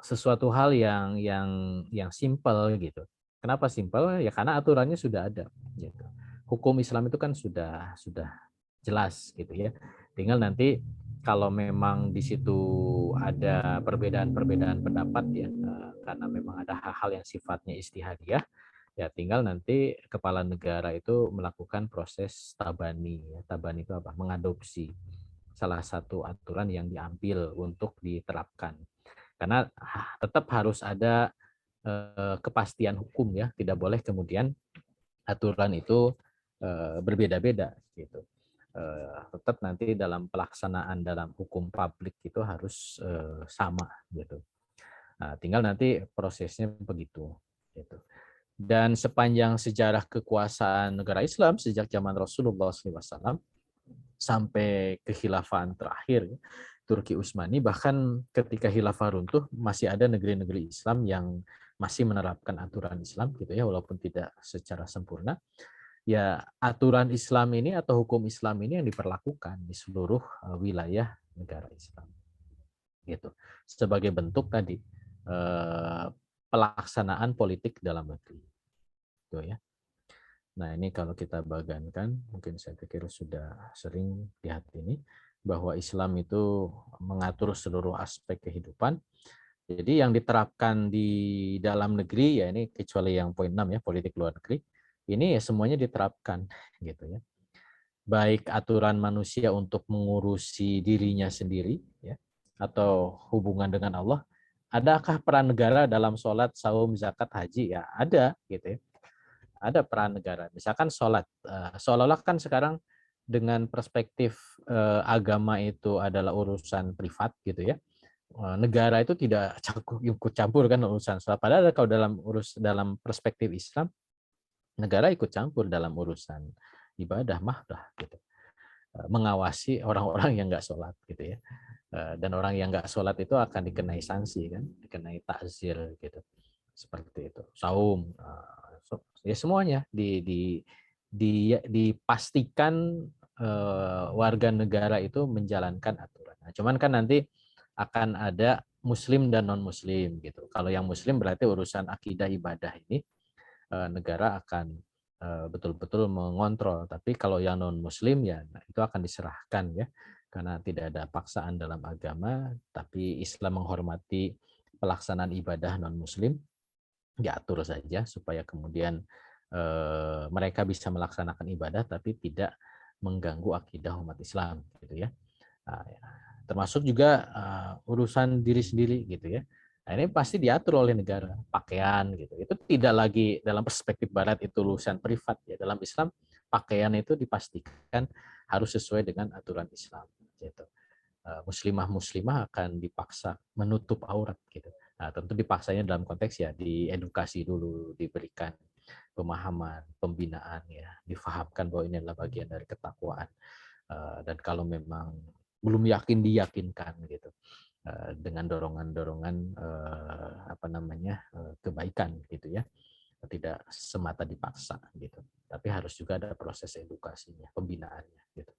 sesuatu hal yang simpel gitu. Kenapa simpel? Ya karena aturannya sudah ada gitu. Hukum Islam itu kan sudah jelas gitu ya. Tinggal nanti kalau memang di situ ada perbedaan-perbedaan pendapat ya, karena memang ada hal-hal yang sifatnya istihadiyah, ya tinggal nanti kepala negara itu melakukan proses tabani. Tabani itu apa? Mengadopsi salah satu aturan yang diambil untuk diterapkan. Karena tetap harus ada kepastian hukum ya, tidak boleh kemudian aturan itu berbeda-beda gitu. Tetap nanti dalam pelaksanaan dalam hukum publik itu harus sama gitu. Nah, tinggal nanti prosesnya begitu gitu. Dan sepanjang sejarah kekuasaan negara Islam sejak zaman Rasulullah SAW sampai kekhilafahan terakhir Turki Utsmani, bahkan ketika khilafah runtuh masih ada negeri-negeri Islam yang masih menerapkan aturan Islam gitu ya, walaupun tidak secara sempurna. Ya, aturan Islam ini atau hukum Islam ini yang diperlakukan di seluruh wilayah negara Islam gitu, sebagai bentuk tadi pelaksanaan politik dalam negeri gitu ya. Nah, ini kalau kita bagankan, mungkin saya pikir sudah sering lihat ini, bahwa Islam itu mengatur seluruh aspek kehidupan. Jadi yang diterapkan di dalam negeri, ya ini kecuali yang poin 6 ya, politik luar negeri, ini ya semuanya diterapkan gitu ya. Baik aturan manusia untuk mengurusi dirinya sendiri, ya, atau hubungan dengan Allah. Adakah peran negara dalam sholat, saum, zakat, haji? Ya ada gitu ya. Ada peran negara. Misalkan sholat, seolah-olah kan sekarang dengan perspektif agama itu adalah urusan privat gitu ya. Negara itu tidak ikut campur kan urusan sholat. Padahal kalau dalam perspektif Islam, negara ikut campur dalam urusan ibadah mahdah gitu. Mengawasi orang-orang yang nggak sholat gitu ya. Dan orang yang nggak sholat itu akan dikenai sanksi kan, dikenai takzir gitu. Seperti itu. Saum, ya semuanya dipastikan warga negara itu menjalankan aturan. Nah, cuman kan nanti akan ada muslim dan non muslim gitu. Kalau yang muslim berarti urusan akidah ibadah ini negara akan betul-betul mengontrol. Tapi kalau yang non muslim ya itu akan diserahkan ya, karena tidak ada paksaan dalam agama, tapi Islam menghormati pelaksanaan ibadah non muslim, diatur saja supaya kemudian mereka bisa melaksanakan ibadah tapi tidak mengganggu akidah umat Islam gitu ya. Nah, termasuk juga urusan diri sendiri gitu ya. Nah, ini pasti diatur oleh negara, pakaian gitu. Itu tidak lagi dalam perspektif barat itu urusan privat ya. Dalam Islam pakaian itu dipastikan harus sesuai dengan aturan Islam gitu. Muslimah akan dipaksa menutup aurat gitu. Nah, tentu dipaksanya dalam konteks ya diedukasi dulu, diberikan pemahaman, pembinaan ya, difahamkan bahwa ini adalah bagian dari ketakwaan. Dan kalau memang belum yakin, diyakinkan gitu dengan dorongan-dorongan kebaikan gitu ya, tidak semata dipaksa gitu, tapi harus juga ada proses edukasinya, pembinaannya gitu.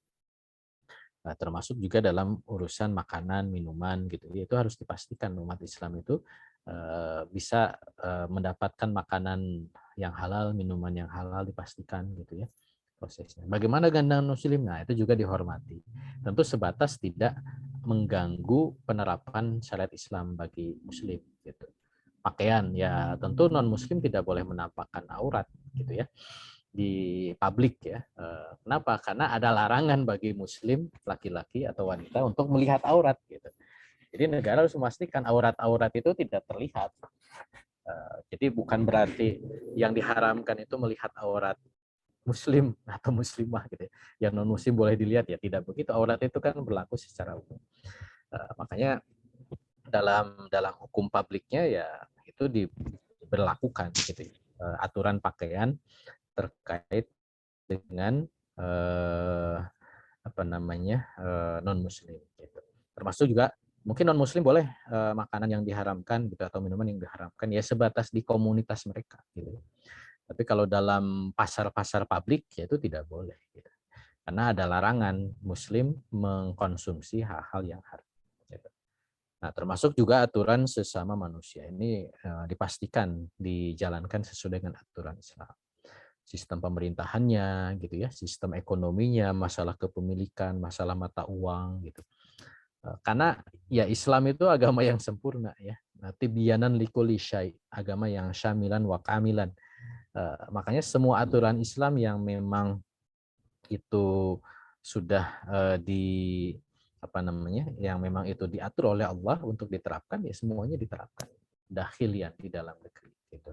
Nah, termasuk juga dalam urusan makanan, minuman gitu. Itu harus dipastikan umat Islam itu bisa mendapatkan makanan yang halal, minuman yang halal dipastikan gitu ya prosesnya. Bagaimana ganda muslim? Nah, itu juga dihormati. Tentu sebatas tidak mengganggu penerapan syariat Islam bagi muslim gitu. Pakaian ya tentu non muslim tidak boleh menampakkan aurat gitu ya di publik ya. Kenapa? Karena ada larangan bagi muslim laki-laki atau wanita untuk melihat aurat gitu. Jadi negara harus memastikan aurat-aurat itu tidak terlihat. Jadi bukan berarti yang diharamkan itu melihat aurat muslim atau muslimah gitu ya. Yang non muslim boleh dilihat ya, tidak begitu. Aurat itu kan berlaku secara umum. Makanya dalam hukum publiknya ya itu diberlakukan gitu ya. Aturan pakaian terkait dengan non muslim gitu. Termasuk juga mungkin non muslim boleh makanan yang diharamkan gitu atau minuman yang diharamkan ya sebatas di komunitas mereka gitu. Tapi kalau dalam pasar-pasar publik ya itu tidak boleh gitu. Karena ada larangan muslim mengkonsumsi hal-hal yang haram gitu. Nah, termasuk juga aturan sesama manusia ini dipastikan dijalankan sesuai dengan aturan Islam. Sistem pemerintahannya, gitu ya, sistem ekonominya, masalah kepemilikan, masalah mata uang, gitu. Karena ya Islam itu agama yang sempurna ya. Tibyanan likulli syai, agama yang syamilan wa kamilan. Makanya semua aturan Islam yang memang itu sudah di apa namanya, yang memang itu diatur oleh Allah untuk diterapkan, ya semuanya diterapkan dakhilian di dalam negeri gitu.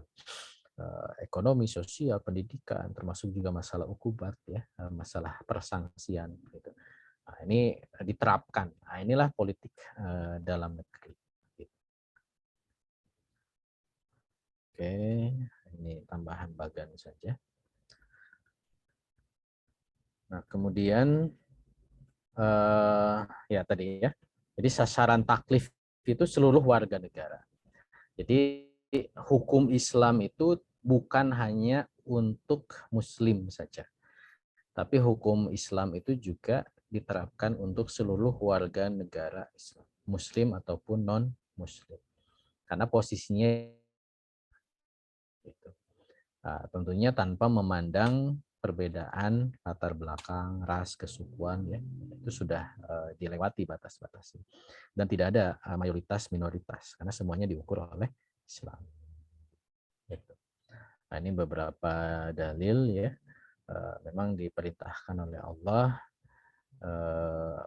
Ekonomi, sosial, pendidikan, termasuk juga masalah ukubat ya, masalah persangsian gitu. Nah, ini diterapkan. Nah, inilah politik dalam negeri. Oke, ini tambahan bagan saja. Nah, kemudian ya tadi ya. Jadi sasaran taklif itu seluruh warga negara. Jadi hukum Islam itu bukan hanya untuk Muslim saja, tapi hukum Islam itu juga diterapkan untuk seluruh warga negara Islam, Muslim ataupun non-Muslim. Karena posisinya itu. Nah, tentunya tanpa memandang perbedaan latar belakang, ras, kesukuan, ya itu sudah dilewati batas-batasnya. Dan tidak ada mayoritas minoritas karena semuanya diukur oleh Islam. Gitu. Nah, ini beberapa dalil ya, memang diperintahkan oleh Allah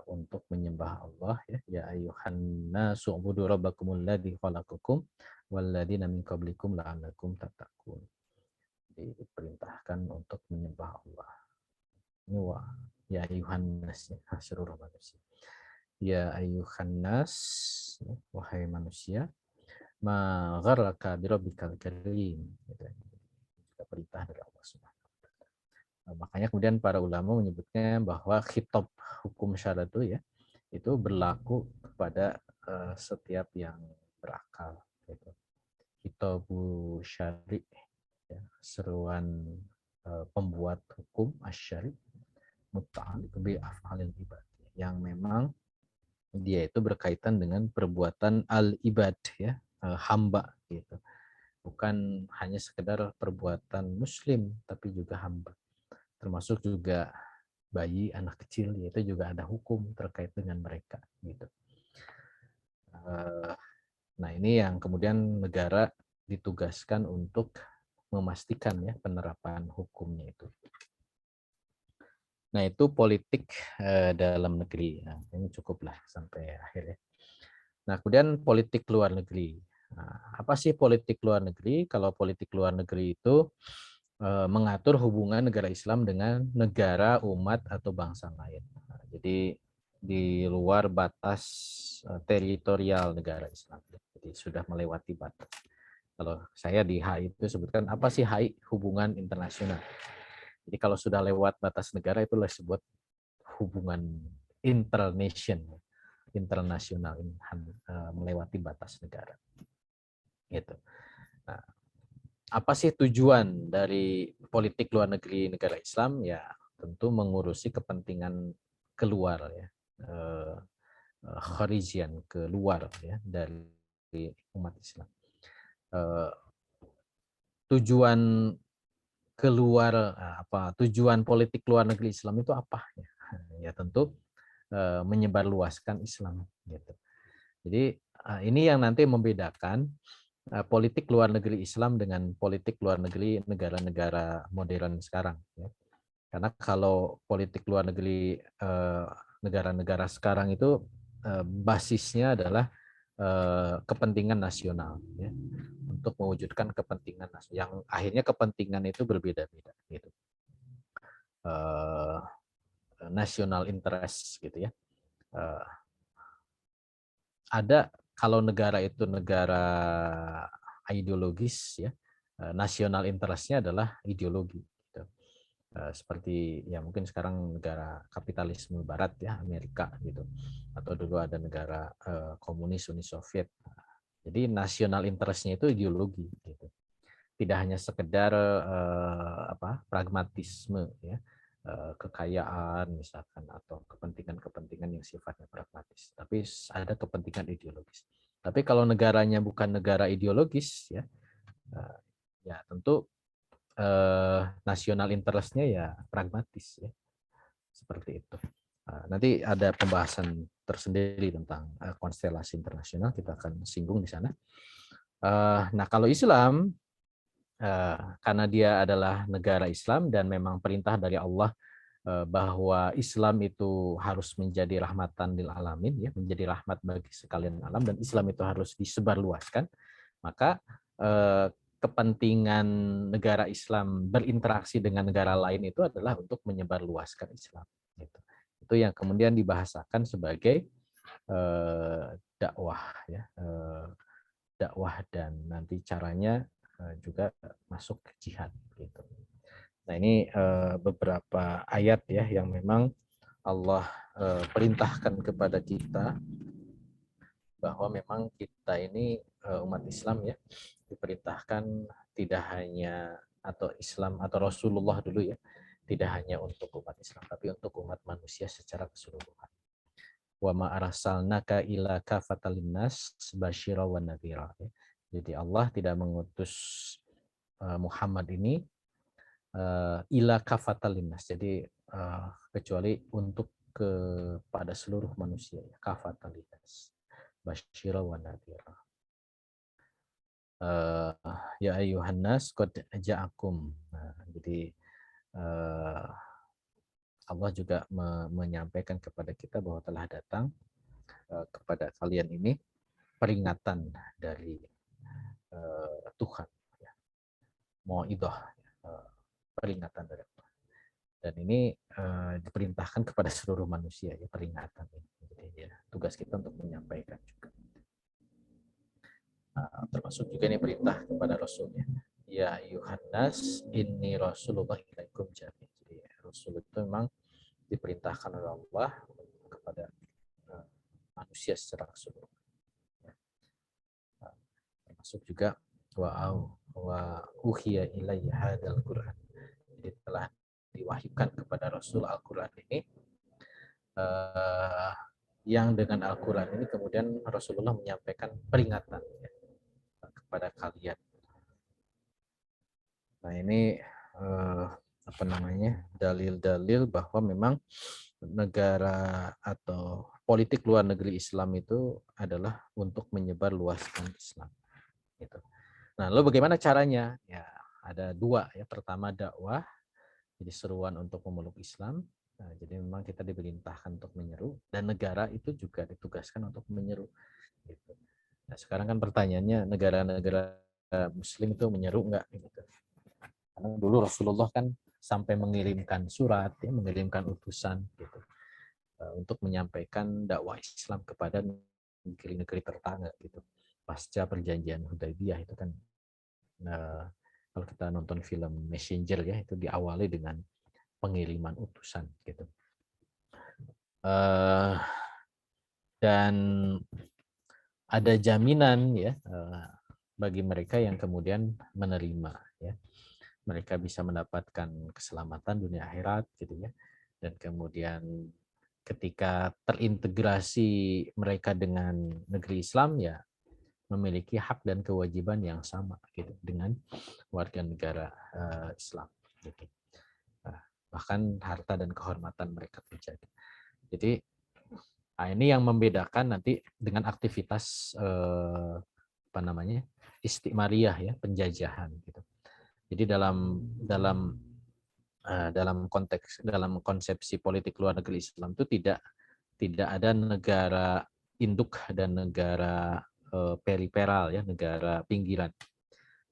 untuk menyembah Allah ya. Ya ayyuhan nasu ubudu rabbakumul ladzi khalaqakum walladzina min qablikum la'allakum tattaqun. Diperintahkan untuk menyembah Allah. Ini wah, ya ayyuhan nas, seluruh manusia. Ya ayyuhan nas, wahai manusia, ma gharraka birabbikal karim. Juga perintah dari Allah Subhanahu wa taala. Nah, makanya kemudian para ulama menyebutnya bahwa khitab hukum syara itu ya, itu berlaku kepada setiap yang berakal gitu. Khitabu syari, ya, seruan pembuat hukum asyari muta'alliq bi af'alil ibad, yang memang dia itu berkaitan dengan perbuatan al-ibad ya, hamba gitu. Bukan hanya sekedar perbuatan muslim tapi juga hamba. Termasuk juga bayi, anak kecil, yaitu juga ada hukum terkait dengan mereka gitu. Nah, ini yang kemudian negara ditugaskan untuk memastikan ya penerapan hukumnya itu. Nah, itu politik dalam negeri. Nah, ini cukuplah sampai akhir ya. Nah, kemudian politik luar negeri. Nah, apa sih politik luar negeri? Kalau politik luar negeri itu mengatur hubungan negara Islam dengan negara, umat, atau bangsa lain. Nah, jadi di luar batas teritorial negara Islam. Jadi sudah melewati batas. Kalau saya di HI itu sebutkan apa sih HI? Hubungan internasional. Jadi kalau sudah lewat batas negara itulah disebut hubungan international, melewati batas negara. Gitu. Nah, apa sih tujuan dari politik luar negeri negara Islam? Ya, tentu mengurusi kepentingan keluar ya, kharijian, keluar ya dari umat Islam. Tujuan keluar tujuan politik luar negeri Islam itu apa? Ya tentu menyebarluaskan Islam gitu. Jadi ini yang nanti membedakan politik luar negeri Islam dengan politik luar negeri negara-negara modern sekarang. Ya. Karena kalau politik luar negeri negara-negara sekarang itu basisnya adalah kepentingan nasional, ya, untuk mewujudkan kepentingan nasional. Yang akhirnya kepentingan itu berbeda-beda, gitu. National interest, gitu ya. Ada kalau negara itu negara ideologis ya, national interestnya adalah ideologi gitu. Seperti ya mungkin sekarang negara kapitalisme barat ya, Amerika gitu, atau dulu ada negara komunis Uni Soviet. Jadi national interestnya itu ideologi gitu. Tidak hanya sekedar pragmatisme ya, kekayaan misalkan, atau kepentingan-kepentingan yang sifatnya pragmatis. Tapi ada kepentingan ideologis. Tapi kalau negaranya bukan negara ideologis, ya, ya tentu nasional interest-nya ya pragmatis, ya, seperti itu. Nanti ada pembahasan tersendiri tentang konstelasi internasional, kita akan singgung di sana. Nah, kalau Islam, karena dia adalah negara Islam dan memang perintah dari Allah bahwa Islam itu harus menjadi rahmatan lil alamin, ya, menjadi rahmat bagi sekalian alam, dan Islam itu harus disebarluaskan, maka kepentingan negara Islam berinteraksi dengan negara lain itu adalah untuk menyebarluaskan Islam. Itu yang kemudian dibahasakan sebagai dakwah, ya, dakwah, dan nanti caranya juga masuk ke jihad, gitu. Nah, ini beberapa ayat, ya, yang memang Allah perintahkan kepada kita bahwa memang kita ini umat Islam, ya, diperintahkan tidak hanya, atau Islam atau Rasulullah dulu, ya, tidak hanya untuk umat Islam tapi untuk umat manusia secara keseluruhan. Wa ma arsalnaka ila kafatal linnas basyira wa nadhira. Jadi Allah tidak mengutus Muhammad ini ila kafatal linnas, jadi kecuali untuk kepada seluruh manusia, ya, kafatal linnas basyira wa nadhira. Ya ayuhan nas qad ja'akum. Jadi Allah juga menyampaikan kepada kita bahwa telah datang kepada kalian ini peringatan dari Tuhan, ya. Mau'idah, peringatan dari Tuhan. Dan ini diperintahkan kepada seluruh manusia, ya, peringatan ini. Jadi, ya, tugas kita untuk menyampaikan juga. Termasuk juga ini perintah kepada Rasulnya. Ya ayuhan nas inni rasulullah ilaikum jami. Jadi Rasul itu memang diperintahkan oleh Allah kepada manusia secara keseluruhan. Termasuk juga wa uhiya ilayya hadzal Qur'an. Jadi telah diwahyukan kepada Rasul Al-Qur'an ini, yang dengan Al-Qur'an ini kemudian Rasulullah menyampaikan peringatan, ya, kepada kalian. Nah, ini apa namanya, dalil-dalil bahwa memang negara atau politik luar negeri Islam itu adalah untuk menyebarluaskan Islam, gitu. Nah, lalu bagaimana caranya? Ya, ada dua, ya. Pertama dakwah, jadi seruan untuk memeluk Islam. Nah, jadi memang kita diperintahkan untuk menyeru, dan negara itu juga ditugaskan untuk menyeru, gitu. Nah, sekarang kan pertanyaannya, negara-negara Muslim itu menyeru enggak? Gitu. Karena dulu Rasulullah kan sampai mengirimkan surat, ya, mengirimkan utusan, gitu, untuk menyampaikan dakwah Islam kepada negeri-negeri tetangga, gitu. Pasca perjanjian Hudaybiyah itu kan, kalau kita nonton film Messenger, ya, itu diawali dengan pengiriman utusan, gitu. Dan ada jaminan, ya, bagi mereka yang kemudian menerima, ya. Mereka bisa mendapatkan keselamatan dunia akhirat, gitu, ya. Dan kemudian ketika terintegrasi mereka dengan negeri Islam, ya, memiliki hak dan kewajiban yang sama, gitu, dengan warga negara Islam, gitu. Bahkan harta dan kehormatan mereka terjaga. Jadi ini yang membedakan nanti dengan aktivitas apa namanya, istimariyah, ya, penjajahan, gitu. Jadi dalam konsepsi politik luar negeri Islam itu tidak ada negara induk dan negara periferal, ya, negara pinggiran.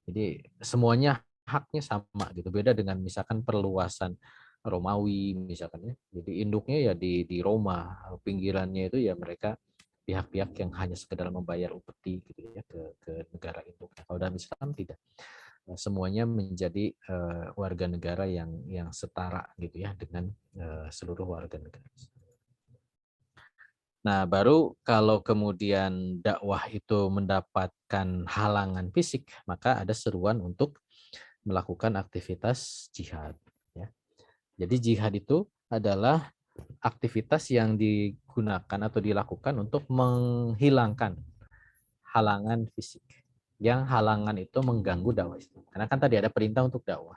Jadi semuanya haknya sama, gitu. Beda dengan misalkan perluasan Romawi misalkan, ya. Jadi induknya ya di Roma, pinggirannya itu ya mereka pihak-pihak yang hanya sekedar membayar upeti, gitu, ya, ke negara induk. Kalau dalam Islam tidak. Semuanya menjadi warga negara yang setara, gitu, ya, dengan seluruh warga negara. Nah, baru kalau kemudian dakwah itu mendapatkan halangan fisik, maka ada seruan untuk melakukan aktivitas jihad, ya. Jadi jihad itu adalah aktivitas yang digunakan atau dilakukan untuk menghilangkan halangan fisik. Yang halangan itu mengganggu dakwah Islam. Karena kan tadi ada perintah untuk dakwah.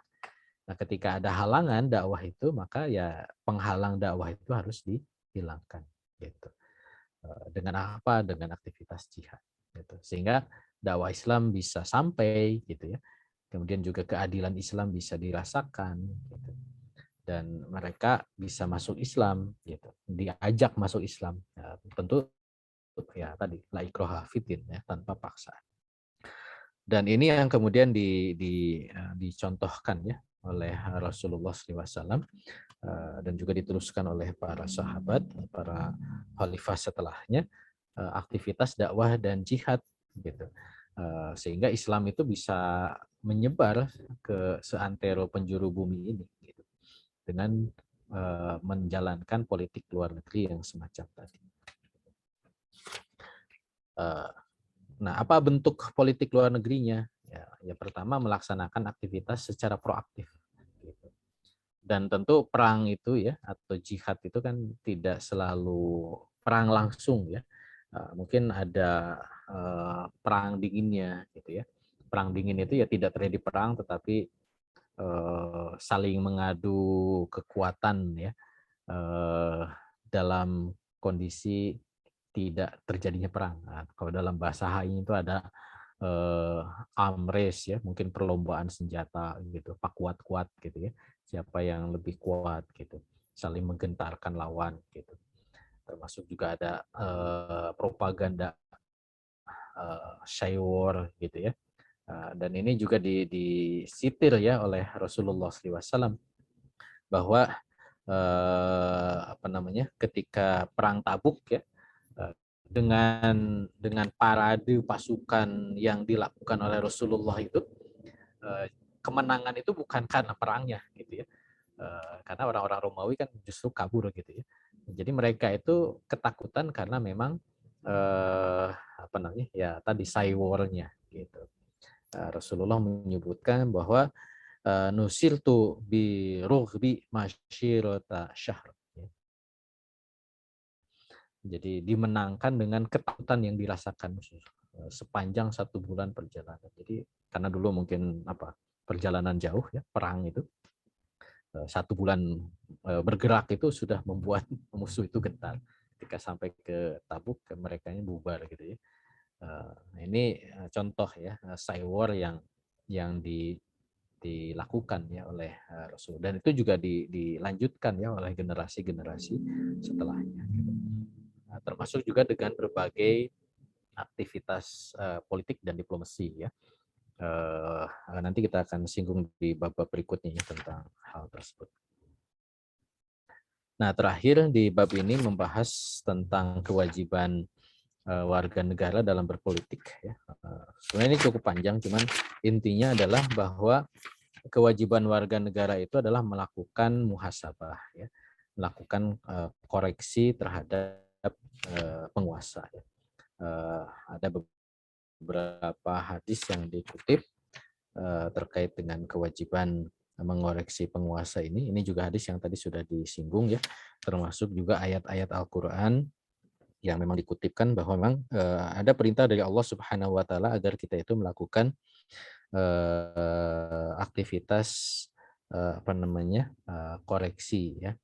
Nah, ketika ada halangan dakwah itu, maka ya penghalang dakwah itu harus dihilangkan. Gitu. Dengan apa? Dengan aktivitas jihad. Gitu. Sehingga dakwah Islam bisa sampai, gitu ya. Kemudian juga keadilan Islam bisa dirasakan. Gitu. Dan mereka bisa masuk Islam, gitu. Diajak masuk Islam. Ya, tentu ya tadi la ikraha fiddin, ya, tanpa paksaan. Dan ini yang kemudian dicontohkan ya oleh Rasulullah SAW dan juga diteruskan oleh para sahabat, para khalifah setelahnya, aktivitas dakwah dan jihad gitu. Sehingga Islam itu bisa menyebar ke seantero penjuru bumi ini gitu, dengan menjalankan politik luar negeri yang semacam tadi. Nah, apa bentuk politik luar negerinya? Ya pertama melaksanakan aktivitas secara proaktif. Gitu. Dan tentu perang itu ya atau jihad itu kan tidak selalu perang langsung ya. Mungkin ada perang dinginnya gitu ya. Perang dingin itu ya tidak terjadi perang tetapi saling mengadu kekuatan ya dalam kondisi tidak terjadinya perang. Nah, kalau dalam bahasa HI itu ada arm race ya, mungkin perlombaan senjata gitu, pak kuat-kuat gitu ya. Siapa yang lebih kuat gitu, saling menggentarkan lawan gitu. Termasuk juga ada propaganda Shaywar gitu ya. Dan ini juga disitir ya oleh Rasulullah SAW bahwa apa namanya ketika perang Tabuk ya dengan parade pasukan yang dilakukan oleh Rasulullah itu kemenangan itu bukan karena perangnya gitu ya. Karena orang-orang Romawi kan justru kabur gitu ya. Jadi mereka itu ketakutan karena memang apa namanya ya tadi cywarnya gitu. Rasulullah menyebutkan bahwa nusirtu bi rughbi masyirata syahr. Jadi dimenangkan dengan ketakutan yang dirasakan sepanjang 1 bulan perjalanan. Jadi karena dulu mungkin perjalanan jauh ya perang itu 1 bulan bergerak itu sudah membuat musuh itu gentar. Ketika sampai ke Tabuk mereka ini bubar gitu ya. Nah, ini contoh ya cywar yang dilakukan ya oleh Rasul dan itu juga dilanjutkan ya oleh generasi-generasi setelahnya. Nah, termasuk juga dengan berbagai aktivitas politik dan diplomasi ya. Nanti kita akan singgung di bab-bab berikutnya ya, tentang hal tersebut. Nah, terakhir di bab ini membahas tentang kewajiban warga negara dalam berpolitik ya. Sebenarnya ini cukup panjang, cuman intinya adalah bahwa kewajiban warga negara itu adalah melakukan muhasabah ya, melakukan koreksi terhadap penguasa ya. Ada beberapa hadis yang dikutip terkait dengan kewajiban mengoreksi penguasa ini. Ini juga hadis yang tadi sudah disinggung ya, termasuk juga ayat-ayat Al-Quran yang memang dikutipkan bahwa memang ada perintah dari Allah Subhanahu Wa Taala agar kita itu melakukan aktivitas koreksi ya.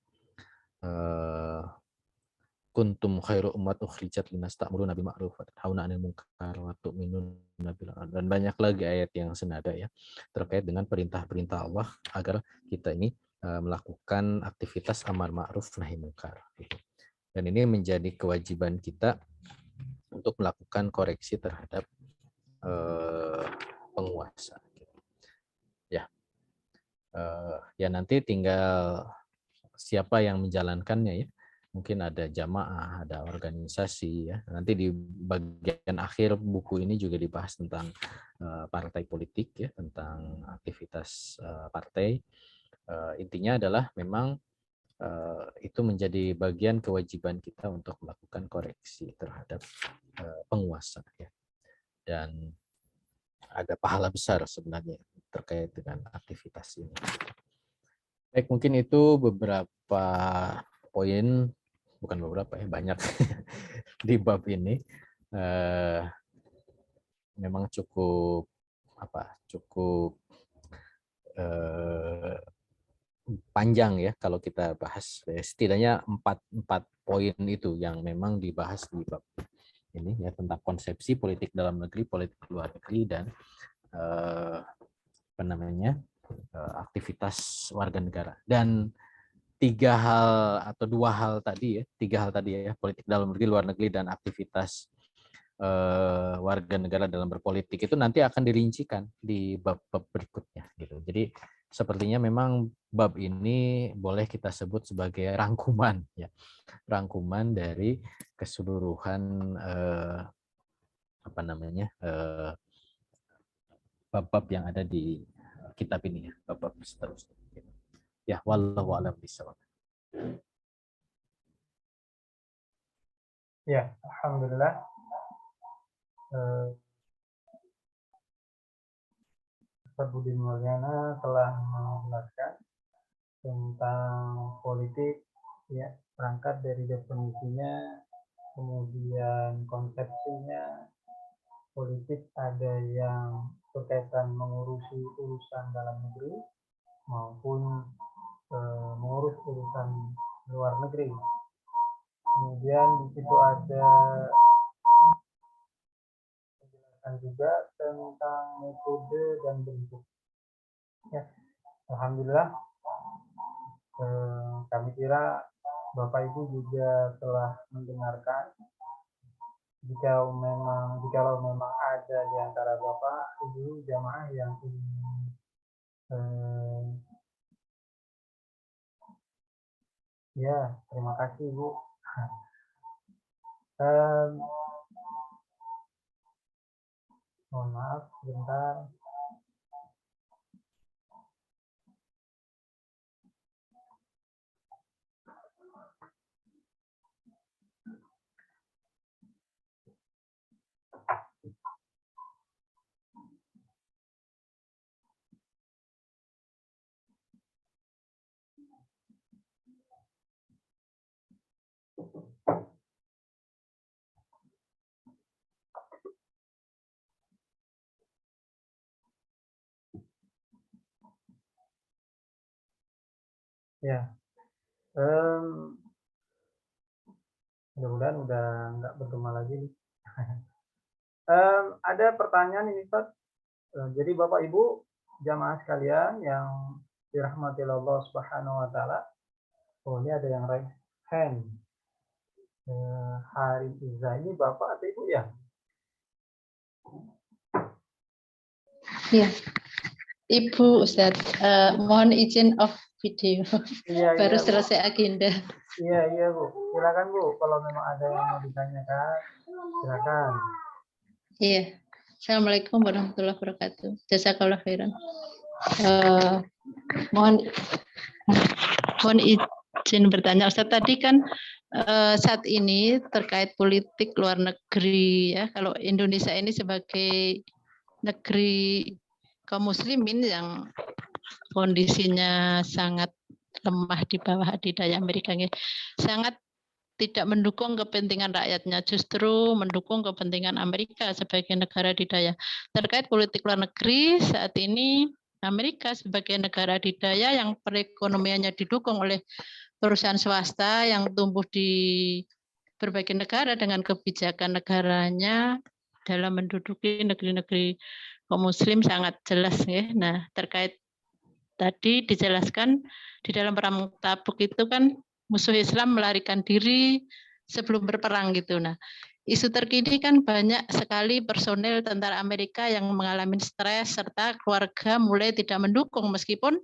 Kuntum khairu ummat ukhrijat linnas ta'muruna bil ma'ruf wa tanhauna 'anil munkar wa tu'minuna billah, dan banyak lagi ayat yang senada ya terkait dengan perintah-perintah Allah agar kita ini melakukan aktivitas amar ma'ruf nahi munkar gitu. Dan ini menjadi kewajiban kita untuk melakukan koreksi terhadap penguasa gitu. Ya nanti tinggal siapa yang menjalankannya ya. Mungkin ada jamaah, ada organisasi ya. Nanti di bagian akhir buku ini juga dibahas tentang partai politik ya, tentang aktivitas partai. Intinya adalah memang itu menjadi bagian kewajiban kita untuk melakukan koreksi terhadap penguasa ya. Dan ada pahala besar sebenarnya terkait dengan aktivitas ini. Baik, mungkin itu beberapa poin, bukan beberapa ya, banyak di bab ini. Memang cukup cukup panjang ya kalau kita bahas. Setidaknya empat poin itu yang memang dibahas di bab ini ya, tentang konsepsi politik dalam negeri, politik luar negeri, dan aktivitas warga negara. Dan dua hal tadi ya, politik dalam negeri, luar negeri, dan aktivitas warga negara dalam berpolitik itu nanti akan dirincikan di bab-bab berikutnya gitu. Jadi sepertinya memang bab ini boleh kita sebut sebagai rangkuman ya, rangkuman dari keseluruhan bab-bab yang ada di kitab ini ya, bab-bab seterusnya. Ya, wallahu a'lam bishawab. Ya, alhamdulillah. Ustaz Budi Mulyana telah menjelaskan tentang politik, ya, berangkat dari definisinya, kemudian konsepsinya. Politik ada yang berkaitan mengurusi urusan dalam negeri maupun mengurus urusan luar negeri. Kemudian di situ ada penjelasan juga tentang metode dan bentuk. Ya, alhamdulillah. Kami kira Bapak Ibu juga telah mendengarkan. Jikalau memang ada di antara Bapak Ibu jamaah yang ingin ya, terima kasih Bu. Mohon maaf sebentar. Ya, mudah-mudahan udah nggak bergema lagi nih. Ada pertanyaan ini Ustaz. Jadi Bapak Ibu jamaah sekalian yang dirahmati Allah Subhanahu wa taala. Oh, ini ada yang raise hand. Hari Iza ini Bapak atau Ibu ya? Iya, Ibu Ustadz, mohon izin off video. Iya, Baru iya, selesai agenda. Iya Bu. Silakan Bu. Kalau memang ada yang mau ditanyakan, silakan. Iya. Assalamualaikum warahmatullahi wabarakatuh. Jazakallah khairan. Mohon izin bertanya, Ustadz, tadi kan saat ini terkait politik luar negeri ya, kalau Indonesia ini sebagai negeri kaum muslimin yang kondisinya sangat lemah di bawah adidaya Amerika, sangat tidak mendukung kepentingan rakyatnya, justru mendukung kepentingan Amerika sebagai negara adidaya. Terkait politik luar negeri saat ini, Amerika sebagai negara adidaya yang perekonomiannya didukung oleh perusahaan swasta yang tumbuh di berbagai negara dengan kebijakan negaranya dalam menduduki negeri-negeri kaum muslim sangat jelas ya. Nah, terkait tadi dijelaskan di dalam perang Tabuk itu kan musuh Islam melarikan diri sebelum berperang gitu. Nah, isu terkini kan banyak sekali personel tentara Amerika yang mengalami stres serta keluarga mulai tidak mendukung meskipun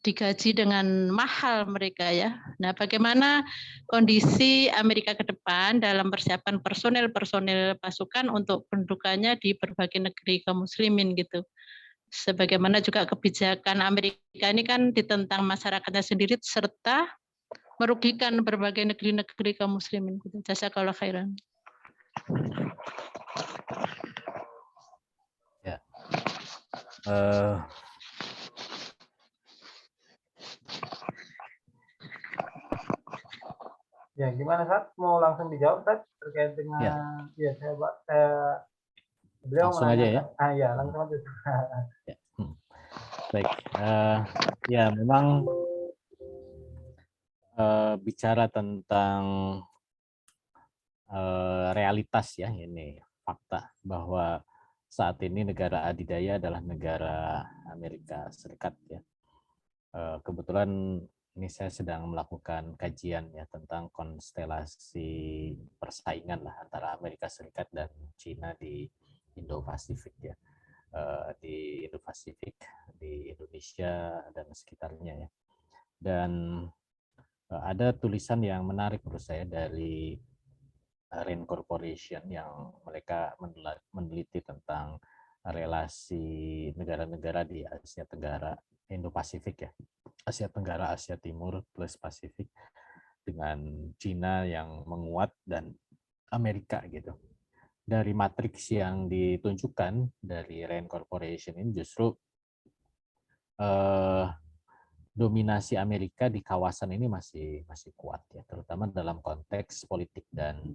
digaji dengan mahal mereka ya. Nah, bagaimana kondisi Amerika ke depan dalam persiapan personel-personel pasukan untuk pendudukannya di berbagai negeri kaum muslimin gitu. Sebagaimana juga kebijakan Amerika ini kan ditentang masyarakatnya sendiri serta merugikan berbagai negeri-negeri kaum muslimin. Jazakallah khairan. Ya. Ya, gimana Sat? Mau langsung dijawab Sat terkait Ya, dengan beliau langsung aja ya. menanyakan. Ya, langsung aja. Ya. Baik, ya memang bicara tentang realitas ya, ini fakta bahwa saat ini negara adidaya adalah negara Amerika Serikat ya. Kebetulan ini saya sedang melakukan kajian ya tentang konstelasi persaingan lah antara Amerika Serikat dan Cina di Indo-Pasifik ya. Di Indo-Pasifik, di Indonesia dan sekitarnya ya. Dan ada tulisan yang menarik menurut saya dari Rand Corporation yang mereka meneliti tentang relasi negara-negara di Asia Tenggara, Indo-Pasifik ya, Asia Tenggara, Asia Timur plus Pasifik dengan Cina yang menguat dan Amerika gitu. Dari matriks yang ditunjukkan dari Rand Corporation ini justru dominasi Amerika di kawasan ini masih kuat ya, terutama dalam konteks politik dan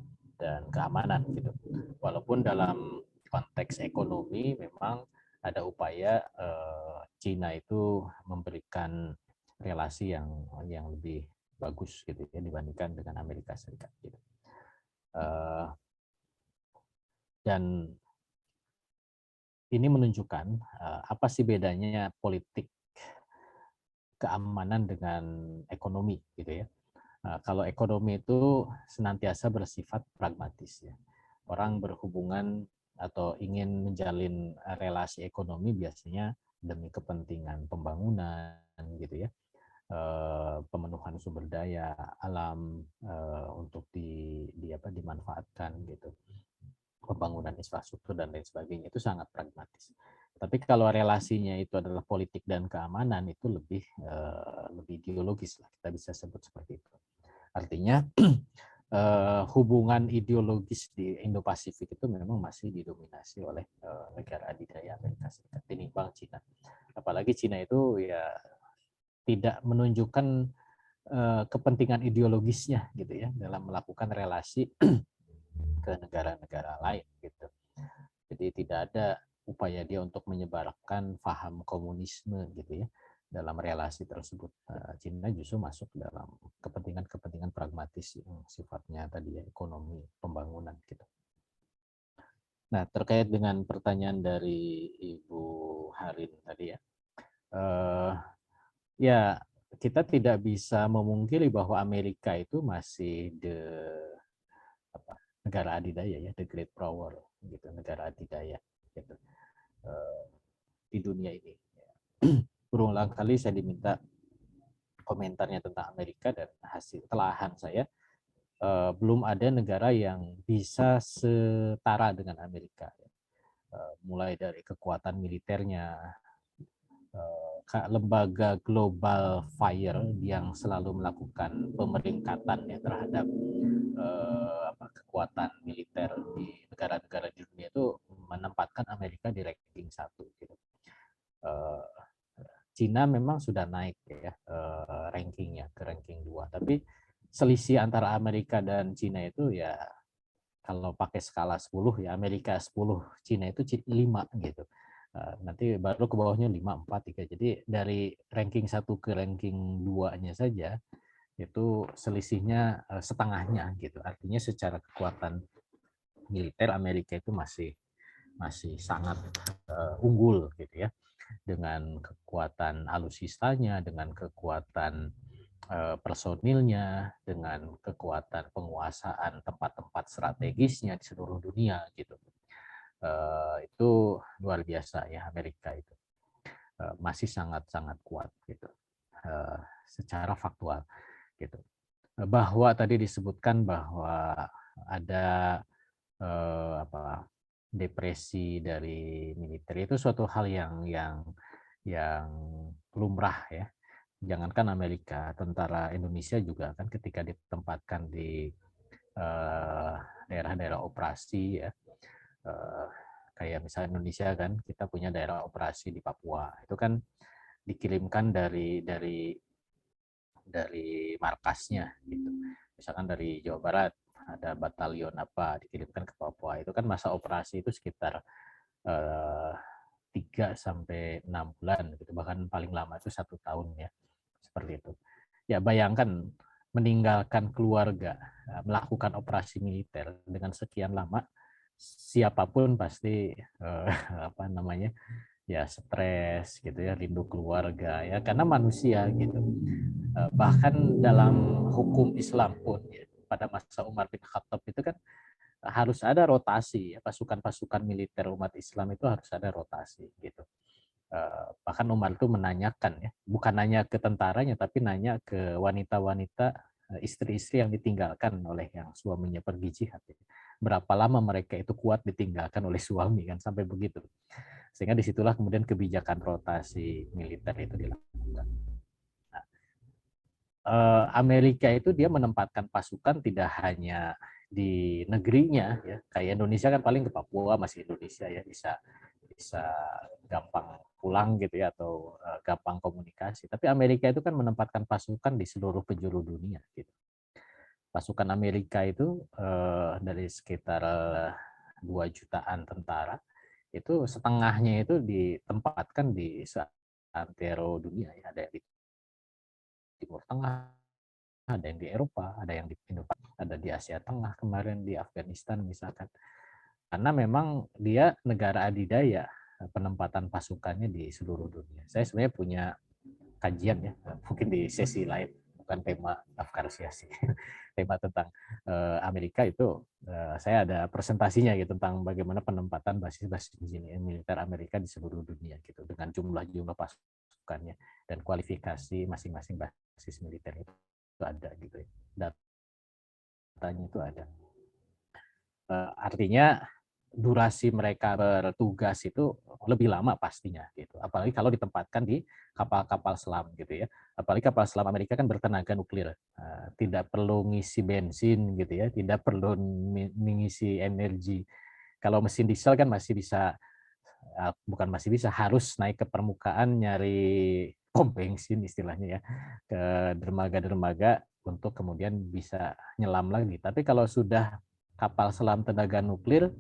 keamanan gitu. Walaupun dalam konteks ekonomi memang ada upaya Cina itu memberikan relasi yang lebih bagus gitu ya dibandingkan dengan Amerika Serikat gitu. Dan ini menunjukkan apa sih bedanya politik keamanan dengan ekonomi gitu ya. Kalau ekonomi itu senantiasa bersifat pragmatis ya. Orang berhubungan atau ingin menjalin relasi ekonomi biasanya demi kepentingan pembangunan gitu ya. Pemenuhan sumber daya alam untuk dimanfaatkan gitu. Pembangunan infrastruktur dan lain sebagainya itu sangat pragmatis. Tapi kalau relasinya itu adalah politik dan keamanan itu lebih ideologis lah, kita bisa sebut seperti itu. Artinya hubungan ideologis di Indo-Pasifik itu memang masih didominasi oleh negara adidaya Amerika Serikat tinimbang Cina. Apalagi Cina itu ya tidak menunjukkan kepentingan ideologisnya gitu ya dalam melakukan relasi ke negara-negara lain gitu. Jadi tidak ada upaya dia untuk menyebarkan paham komunisme gitu ya dalam relasi tersebut. Cina justru masuk dalam kepentingan-kepentingan pragmatis yang sifatnya tadi ya ekonomi pembangunan gitu. Nah, terkait dengan pertanyaan dari Ibu Harin tadi ya, ya kita tidak bisa memungkiri bahwa Amerika itu masih negara adidaya ya, the great power gitu, negara adidaya gitu di dunia ini. Berulang kali saya diminta komentarnya tentang Amerika dan hasil telahan saya belum ada negara yang bisa setara dengan Amerika. Mulai dari kekuatan militernya, lembaga Global Fire yang selalu melakukan pemeringkatan ya terhadap kekuatan militer di negara-negara di dunia itu menempatkan Amerika di ranking 1 gitu. Cina memang sudah naik ya rankingnya ke ranking 2, tapi selisih antara Amerika dan Cina itu ya kalau pakai skala 10 ya Amerika 10, Cina itu 5 gitu. Nanti baru ke bawahnya 5, 4, 3. Jadi dari ranking 1 ke ranking 2-nya saja itu selisihnya setengahnya gitu. Artinya secara kekuatan militer Amerika itu masih sangat unggul gitu ya. Dengan kekuatan alutsistanya, dengan kekuatan personilnya, dengan kekuatan penguasaan tempat-tempat strategisnya di seluruh dunia gitu. Itu luar biasa ya Amerika itu. Masih sangat-sangat kuat gitu. Secara faktual gitu. Bahwa tadi disebutkan bahwa ada depresi dari militer itu suatu hal yang lumrah ya. Jangankan Amerika, tentara Indonesia juga kan ketika ditempatkan di daerah-daerah operasi ya, kayak misalnya Indonesia kan kita punya daerah operasi di Papua, itu kan dikirimkan dari dari markasnya gitu. Misalkan dari Jawa Barat ada batalion apa dikirimkan ke Papua, itu kan masa operasi itu sekitar 3 sampai 6 bulan gitu, bahkan paling lama itu 1 tahun ya, seperti itu. Ya bayangkan meninggalkan keluarga, melakukan operasi militer dengan sekian lama, siapapun pasti apa namanya, ya stres gitu ya, rindu keluarga ya, karena manusia gitu. Bahkan dalam hukum Islam pun ya, pada masa Umar bin Khattab itu kan harus ada rotasi ya, pasukan-pasukan militer umat Islam itu harus ada rotasi gitu. Bahkan Umar itu menanyakan ya, bukan nanya ke tentaranya tapi nanya ke wanita-wanita, istri-istri yang ditinggalkan oleh yang suaminya pergi jihad ya. Berapa lama mereka itu kuat ditinggalkan oleh suami kan, sampai begitu. Sehingga disitulah kemudian kebijakan rotasi militer itu dilakukan. Nah, Amerika itu dia menempatkan pasukan tidak hanya di negerinya ya, kayak Indonesia kan paling ke Papua, masih Indonesia ya, bisa gampang pulang gitu ya, atau gampang komunikasi. Tapi Amerika itu kan menempatkan pasukan di seluruh penjuru dunia gitu. Pasukan Amerika itu dari sekitar 2 jutaan tentara, itu setengahnya itu ditempatkan di seantero dunia ya. Ada yang di Timur Tengah, ada yang di Eropa, ada yang di Indonesia, ada di Asia Tengah kemarin, di Afghanistan misalkan. Karena memang dia negara adidaya, penempatan pasukannya di seluruh dunia. Saya sebenarnya punya kajian ya, mungkin di sesi lain, bukan tema Afkar Siasi. Tema tentang Amerika itu, saya ada presentasinya gitu tentang bagaimana penempatan basis-basis militer Amerika di seluruh dunia gitu, dengan jumlah pasukannya dan kualifikasi masing-masing basis militer itu ada gitu ya. Datanya itu ada. Artinya durasi mereka bertugas itu lebih lama pastinya gitu. Apalagi kalau ditempatkan di kapal-kapal selam gitu ya. Apalagi kapal selam Amerika kan bertenaga nuklir. Tidak perlu ngisi bensin gitu ya, tidak perlu mengisi energi. Kalau mesin diesel kan masih bisa, bukan masih bisa, harus naik ke permukaan nyari pom bensin istilahnya ya, ke dermaga-dermaga untuk kemudian bisa nyelam lagi. Tapi kalau sudah kapal selam tenaga nuklir,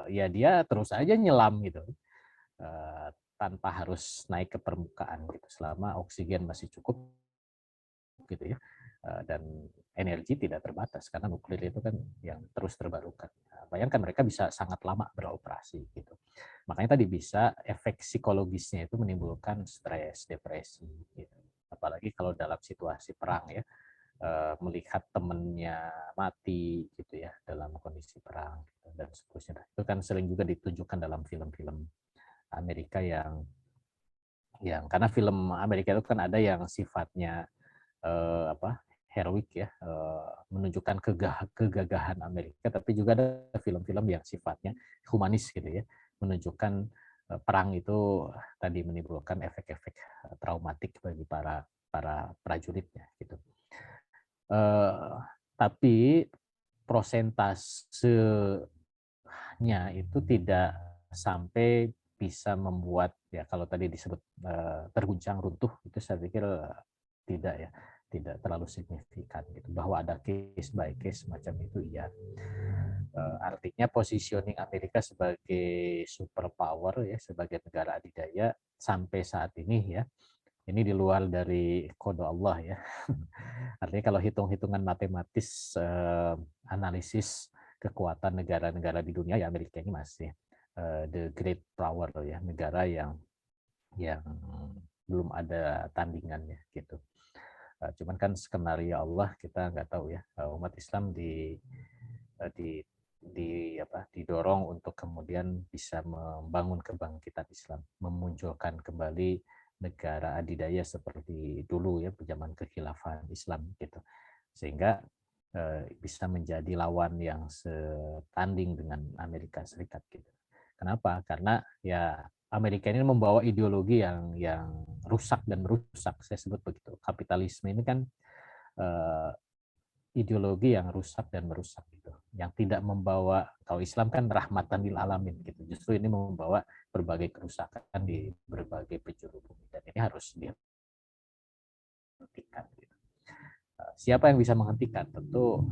ya dia terus aja nyelam gitu, tanpa harus naik ke permukaan gitu, selama oksigen masih cukup gitu ya, dan energi tidak terbatas karena nuklir itu kan yang terus terbarukan. Bayangkan mereka bisa sangat lama beroperasi gitu. Makanya tadi bisa efek psikologisnya itu menimbulkan stres, depresi gitu. Apalagi kalau dalam situasi perang ya, melihat temennya mati gitu ya dalam kondisi perang gitu, dan seterusnya. Itu kan sering juga ditunjukkan dalam film-film Amerika yang karena film Amerika itu kan ada yang sifatnya heroik ya, menunjukkan kegagahan Amerika, tapi juga ada film-film yang sifatnya humanis gitu ya, menunjukkan perang itu tadi menimbulkan efek-efek traumatik bagi para prajuritnya gitu. Tapi prosentasenya itu tidak sampai bisa membuat ya, kalau tadi disebut terguncang runtuh, itu saya pikir tidak ya, tidak terlalu signifikan gitu. Bahwa ada case by case macam itu ya. Artinya positioning Amerika sebagai superpower ya, sebagai negara adidaya sampai saat ini ya, ini di luar dari kode Allah ya. Artinya kalau hitung-hitungan matematis, analisis kekuatan negara-negara di dunia, ya Amerika ini masih the great power ya, negara yang belum ada tandingannya gitu. Cuman kan skenario Allah kita nggak tahu ya. Umat Islam didorong untuk kemudian bisa membangun kebangkitan Islam, memunculkan kembali negara adidaya seperti dulu ya, zaman kekhilafan Islam gitu, sehingga bisa menjadi lawan yang setanding dengan Amerika Serikat gitu. Kenapa? Karena ya Amerika ini membawa ideologi yang rusak dan merusak, saya sebut begitu. Kapitalisme ini kan ideologi yang rusak dan merusak gitu, yang tidak membawa, kalau Islam kan rahmatan lil alamin gitu, justru ini membawa berbagai kerusakan di berbagai penjuru bumi, dan ini harus menghentikan. Gitu. Siapa yang bisa menghentikan? Tentu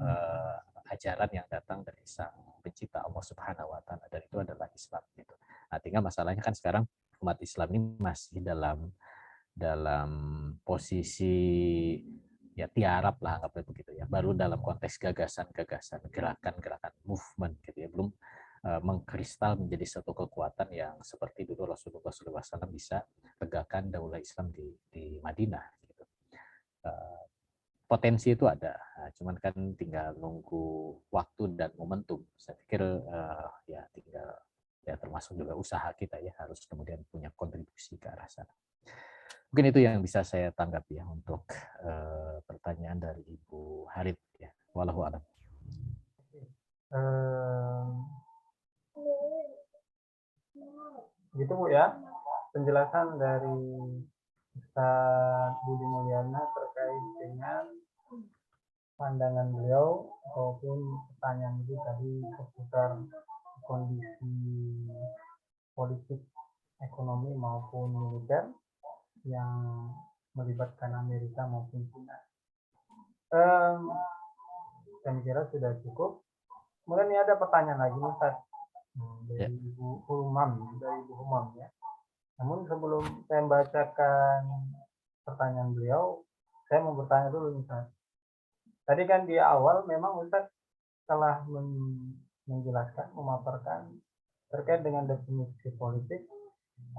ajaran yang datang dari Sang Pencipta Allah Subhanahu Wa Taala, dan itu adalah Islam. Gitu. Nah, tinggal masalahnya kan sekarang umat Islam ini masih dalam posisi ya tiarap lah, anggapnya begitu ya, baru dalam konteks gagasan-gagasan, gerakan-gerakan movement gitu ya, belum mengkristal menjadi satu kekuatan yang seperti dulu Rasulullah SAW bisa tegakkan daulah Islam di Madinah gitu. Potensi itu ada, cuman kan tinggal nunggu waktu dan momentum. Saya pikir ya tinggal ya termasuk juga usaha kita ya, harus kemudian punya kontribusi ke arah sana. Mungkin itu yang bisa saya tanggapi ya untuk pertanyaan dari Ibu Harit ya. Wallahu a'lam. Gitu Bu ya, penjelasan dari Ustaz Budi Mulyana terkait dengan pandangan beliau ataupun pertanyaan itu tadi seputar kondisi politik, ekonomi maupun militer yang melibatkan Amerika maupun China. Saya kira sudah cukup. Kemudian ini ada pertanyaan lagi Ustaz dari Ibu Humam ya. Namun sebelum saya membacakan pertanyaan beliau, saya mau bertanya dulu Ustaz. Tadi kan di awal memang Ustaz telah menjelaskan, memaparkan terkait dengan definisi politik,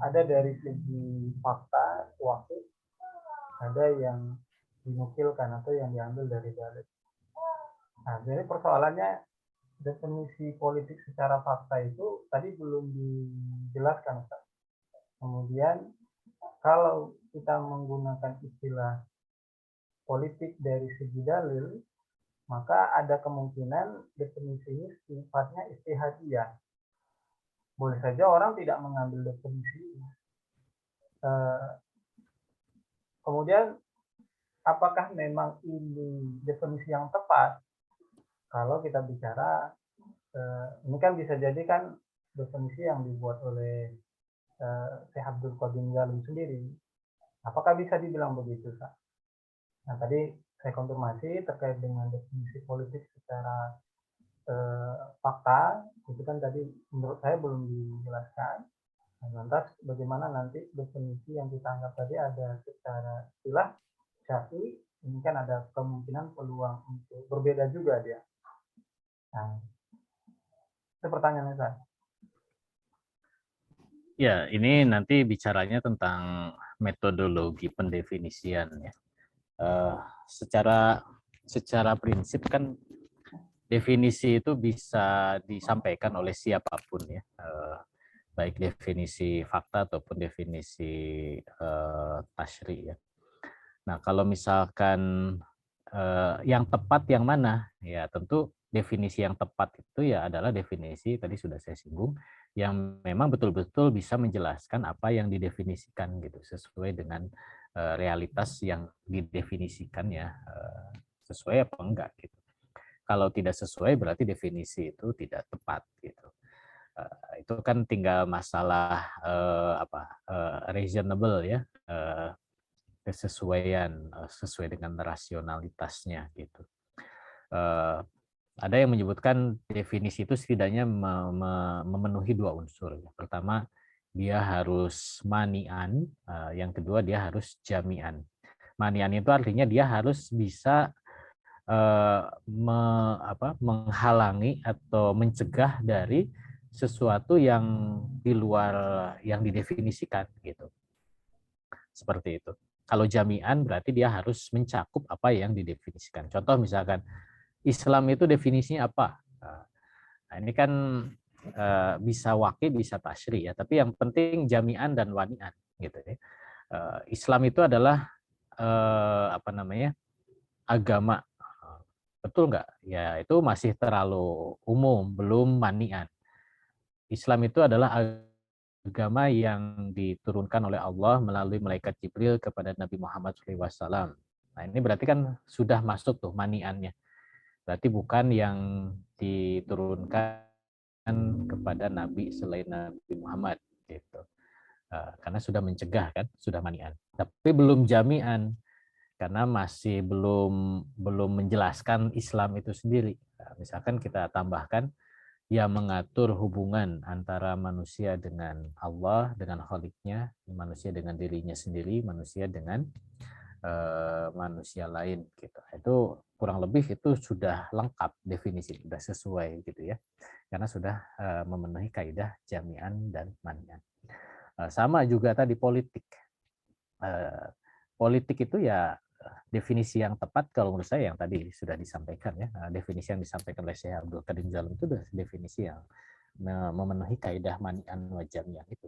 ada dari segi fakta, waktu, ada yang dinukilkan atau yang diambil dari dalil. Nah, jadi persoalannya definisi politik secara fakta itu tadi belum dijelaskan Ustaz. Kemudian kalau kita menggunakan istilah politik dari segi dalil, maka ada kemungkinan definisi ini sifatnya istihadiyah. Boleh saja orang tidak mengambil definisi ini. Kemudian apakah memang ini definisi yang tepat? Kalau kita bicara, ini kan bisa jadi kan definisi yang dibuat oleh Syekh Abdul Qadir Jailani sendiri. Apakah bisa dibilang begitu, Kak? Nah, tadi saya konfirmasi terkait dengan definisi politik secara fakta, itu kan tadi menurut saya belum dijelaskan. Nah, lantas bagaimana nanti definisi yang kita anggap tadi ada secara istilah syafi'i, ini kan ada kemungkinan peluang untuk berbeda juga dia. Nah, itu pertanyaannya, Kak. Ya, ini nanti bicaranya tentang metodologi pendefinisian ya. Secara prinsip kan definisi itu bisa disampaikan oleh siapapun ya, baik definisi fakta ataupun definisi tasyri' ya. Nah, kalau misalkan yang tepat yang mana? Ya, tentu definisi yang tepat itu ya adalah definisi tadi sudah saya singgung, yang memang betul-betul bisa menjelaskan apa yang didefinisikan gitu, sesuai dengan realitas yang didefinisikan ya, sesuai apa enggak gitu. Kalau tidak sesuai berarti definisi itu tidak tepat gitu. Itu kan tinggal masalah reasonable ya, kesesuaian sesuai dengan rasionalitasnya gitu. Ada yang menyebutkan definisi itu setidaknya memenuhi dua unsur. Pertama, dia harus mani'an, yang kedua dia harus jami'an. Mani'an itu artinya dia harus bisa menghalangi atau mencegah dari sesuatu yang di luar yang didefinisikan gitu. Seperti itu. Kalau jami'an berarti dia harus mencakup apa yang didefinisikan. Contoh misalkan Islam itu definisinya apa? Nah, ini kan bisa waqi, bisa tasyri ya. Tapi yang penting jami'an dan wani'an gitu ya. Islam itu adalah agama. Betul nggak? Ya itu masih terlalu umum, belum mani'an. Islam itu adalah agama yang diturunkan oleh Allah melalui malaikat Jibril kepada Nabi Muhammad SAW. Nah ini berarti kan sudah masuk tuh mani'annya. Berarti bukan yang diturunkan kepada Nabi selain Nabi Muhammad gitu. Karena sudah mencegah kan, sudah mani'an. Tapi belum jami'an. karena masih belum menjelaskan Islam itu sendiri. Nah, misalkan kita tambahkan yang mengatur hubungan antara manusia dengan Allah, dengan Khalik-nya, manusia dengan dirinya sendiri, manusia dengan manusia lain gitu. Itu kurang lebih itu sudah lengkap definisi, sudah sesuai gitu ya. Karena sudah memenuhi kaidah jami'an dan mani'an. Sama juga tadi politik. Politik itu ya definisi yang tepat kalau menurut saya yang tadi sudah disampaikan ya. Definisi yang disampaikan oleh Syekh Abdul Qadir Jailani itu sudah definisi yang memenuhi kaidah mani'an wa jami'an itu.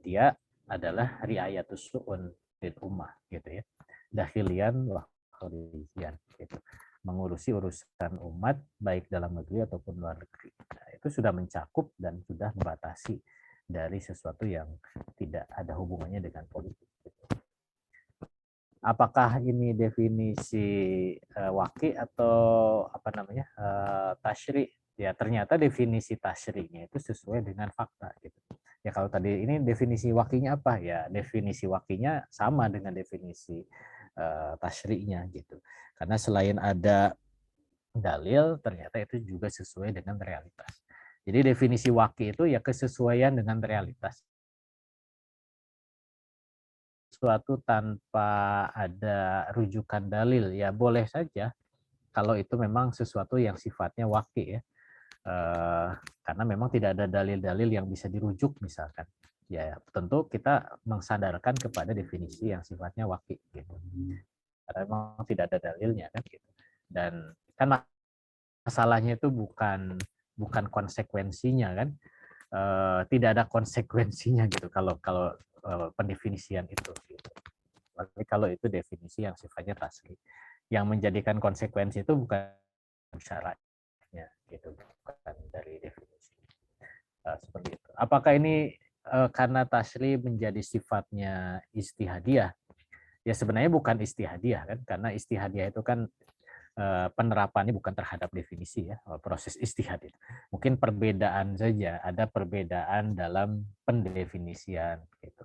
Dia adalah riayatus su'un lil ummah gitu ya. Dakhilian wa kharijian gitu. Mengurusi urusan umat baik dalam negeri ataupun luar negeri. Nah, itu sudah mencakup dan sudah membatasi dari sesuatu yang tidak ada hubungannya dengan politik. Gitu. Apakah ini definisi waki atau apa namanya tasyri? Ya ternyata definisi tasyri'nya itu sesuai dengan fakta gitu. Ya kalau tadi ini definisi wakinya apa? Ya definisi wakinya sama dengan definisi tasyri'nya gitu. Karena selain ada dalil, ternyata itu juga sesuai dengan realitas. Jadi definisi waki itu ya kesesuaian dengan realitas. Sesuatu tanpa ada rujukan dalil ya boleh saja kalau itu memang sesuatu yang sifatnya waki ya. Karena memang tidak ada dalil-dalil yang bisa dirujuk misalkan. Ya tentu kita mengsandarkan kepada definisi yang sifatnya waki gitu. Karena memang tidak ada dalilnya kan gitu. Dan kan masalahnya itu bukan konsekuensinya kan. Tidak ada konsekuensinya gitu kalau pendefinisian itu gitu. Tapi kalau itu definisi yang sifatnya tasri. Yang menjadikan konsekuensi itu bukan syaratnya gitu, bukan dari definisi. Seperti itu. Apakah ini karena tasri menjadi sifatnya istihadiyah? Ya sebenarnya bukan istihadiyah kan, karena istihadiyah itu kan penerapannya bukan terhadap definisi ya, proses istihad itu. Mungkin perbedaan saja, ada perbedaan dalam pendefinisian gitu.